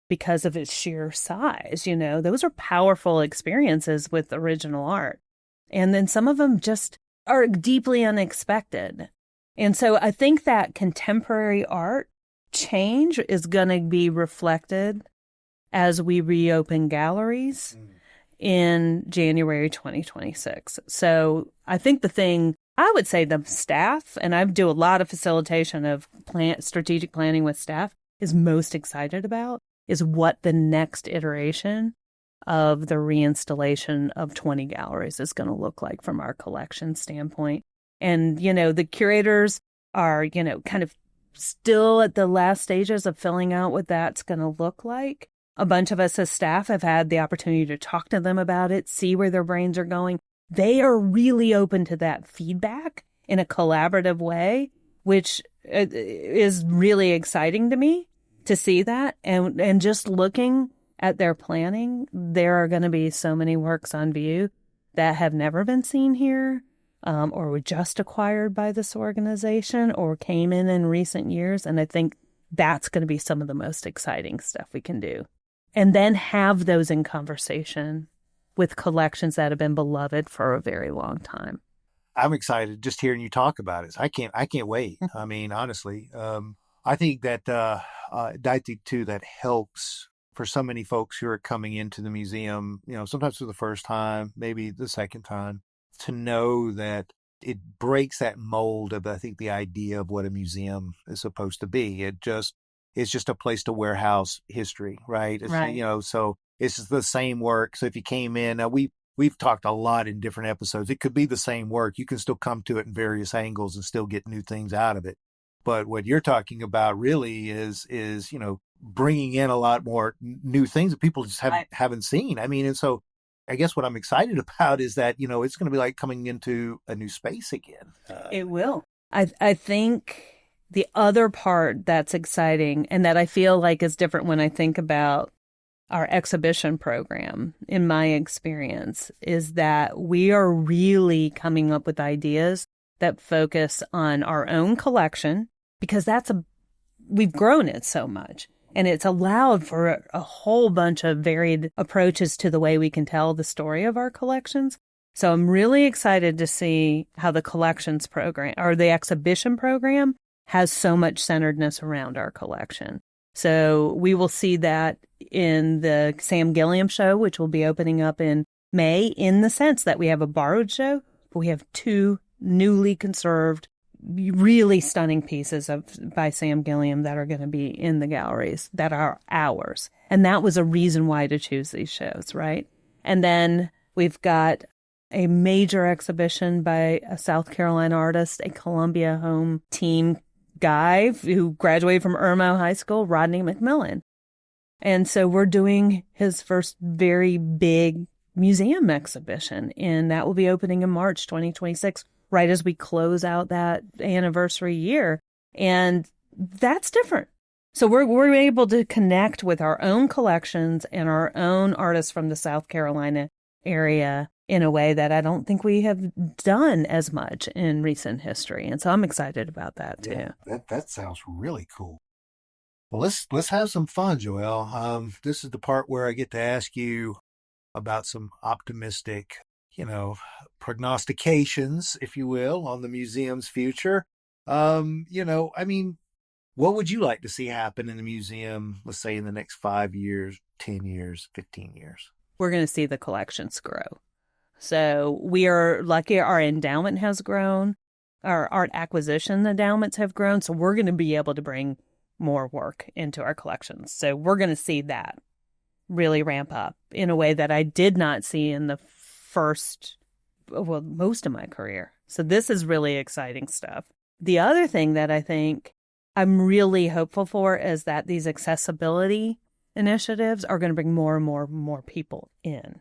because of its sheer size. Those are powerful experiences with original art. And then some of them just are deeply unexpected. And so I think that contemporary art change is going to be reflected as we reopen galleries in January 2026. So I think I would say the staff, and I do a lot of facilitation of strategic planning with staff, is most excited about is what the next iteration of the reinstallation of 20 galleries is going to look like from our collection standpoint. And, the curators are, kind of still at the last stages of filling out what that's going to look like. A bunch of us as staff have had the opportunity to talk to them about it, see where their brains are going. They are really open to that feedback in a collaborative way, which is really exciting to me to see that. And just looking at their planning, there are going to be so many works on view that have never been seen here, or were just acquired by this organization or came in recent years. And I think that's going to be some of the most exciting stuff we can do. And then have those in conversation with collections that have been beloved for a very long time. I'm excited just hearing you talk about it. I can't wait. Honestly, I think that too, that helps for so many folks who are coming into the museum, sometimes for the first time, maybe the second time, to know that it breaks that mold of, I think, the idea of what a museum is supposed to be. It's just a place to warehouse history, right? Right. So it's just the same work. So if you came in, we've talked a lot in different episodes. It could be the same work. You can still come to it in various angles and still get new things out of it. But what you're talking about really is bringing in a lot more new things that people just haven't seen. And so I guess what I'm excited about is that, it's going to be like coming into a new space again. It will. I think the other part that's exciting and that I feel like is different when I think about our exhibition program, in my experience, is that we are really coming up with ideas that focus on our own collection, because we've grown it so much. And it's allowed for a whole bunch of varied approaches to the way we can tell the story of our collections. So I'm really excited to see how the collections program or the exhibition program has so much centeredness around our collection. So we will see that in the Sam Gilliam show, which will be opening up in May, in the sense that we have a borrowed show, but we have two newly conserved, really stunning pieces by Sam Gilliam that are going to be in the galleries that are ours. And that was a reason why to choose these shows, right? And then we've got a major exhibition by a South Carolina artist, a Columbia home team guy who graduated from Irmo High School, Rodney McMillan. And so we're doing his first very big museum exhibition, and that will be opening in March 2026, right as we close out that anniversary year. And that's different. So we're able to connect with our own collections and our own artists from the South Carolina area in a way that I don't think we have done as much in recent history. And so I'm excited about that too. Yeah, that sounds really cool. Well, let's have some fun, Joelle. This is the part where I get to ask you about some optimistic, prognostications, if you will, on the museum's future. What would you like to see happen in the museum, let's say in the next 5 years, 10 years, 15 years? We're going to see the collections grow. So we are lucky our endowment has grown, our art acquisition endowments have grown. So we're going to be able to bring more work into our collections. So we're going to see that really ramp up in a way that I did not see in the most of my career. So this is really exciting stuff. The other thing that I think I'm really hopeful for is that these accessibility initiatives are going to bring more and more people in,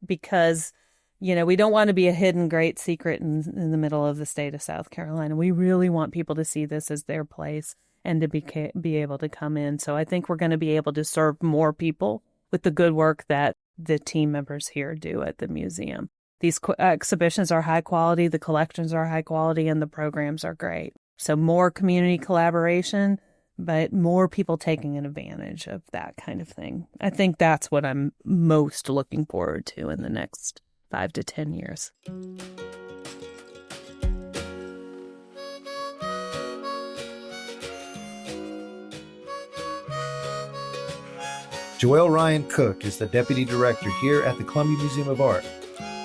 because we don't want to be a hidden great secret in the middle of the state of South Carolina. We really want people to see this as their place and to be able to come in. So I think we're going to be able to serve more people with the good work that the team members here do at the museum. These exhibitions are high quality, the collections are high quality, and the programs are great. So more community collaboration, but more people taking an advantage of that kind of thing. I think that's what I'm most looking forward to in the next 5 to 10 years. Joelle Ryan Cook is the Deputy Director here at the Columbia Museum of Art.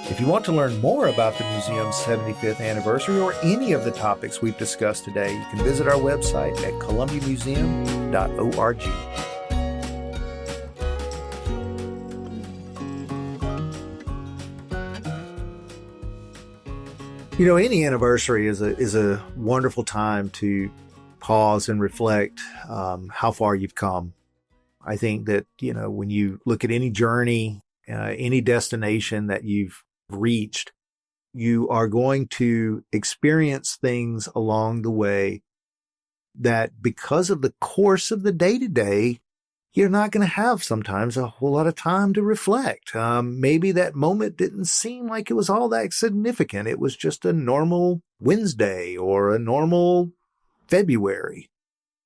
If you want to learn more about the museum's 75th anniversary or any of the topics we've discussed today, you can visit our website at columbiamuseum.org. Any anniversary is a wonderful time to pause and reflect how far you've come. I think that, when you look at any journey, any destination that you've reached, you are going to experience things along the way that, because of the course of the day-to-day, you're not going to have sometimes a whole lot of time to reflect. Maybe that moment didn't seem like it was all that significant. It was just a normal Wednesday or a normal February.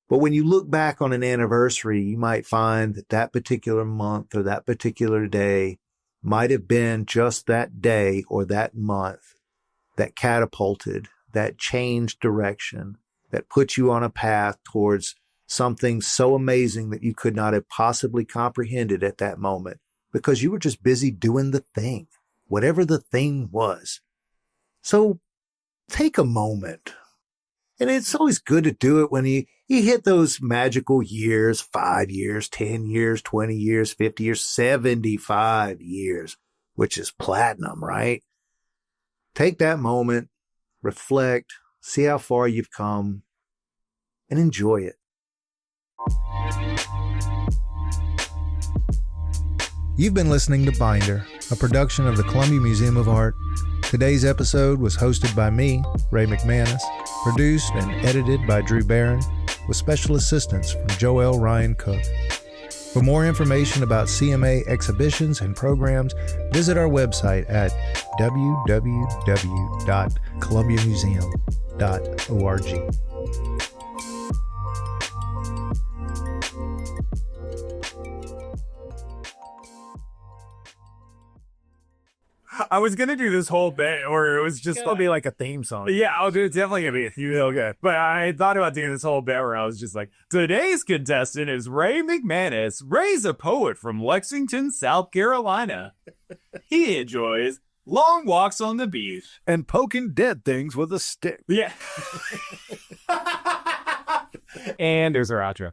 But when you look back on an anniversary, you might find that that particular month or that particular day might have been just that day or that month that catapulted, that changed direction, that put you on a path towards something so amazing that you could not have possibly comprehended at that moment, because you were just busy doing the thing, whatever the thing was. So take a moment. And it's always good to do it when you hit those magical years, 5 years, 10 years, 20 years, 50 years, 75 years, which is platinum, right? Take that moment, reflect, see how far you've come, and enjoy it. You've been listening to Binder, a production of the Columbia Museum of Art. Today's episode was hosted by me, Ray McManus, produced and edited by Drew Barron, with special assistance from Joelle Ryan Cook. For more information about CMA exhibitions and programs, visit our website at www.columbiamuseum.org. I was gonna do this whole bit, or it was just It'll be like a theme song. yeah, I'll do. It's definitely gonna be real good. But I thought about doing this whole bit where I was just like, today's contestant is Ray McManus. Ray's a poet from Lexington, South Carolina. He enjoys long walks on the beach. And poking dead things with a stick. Yeah. And there's our outro.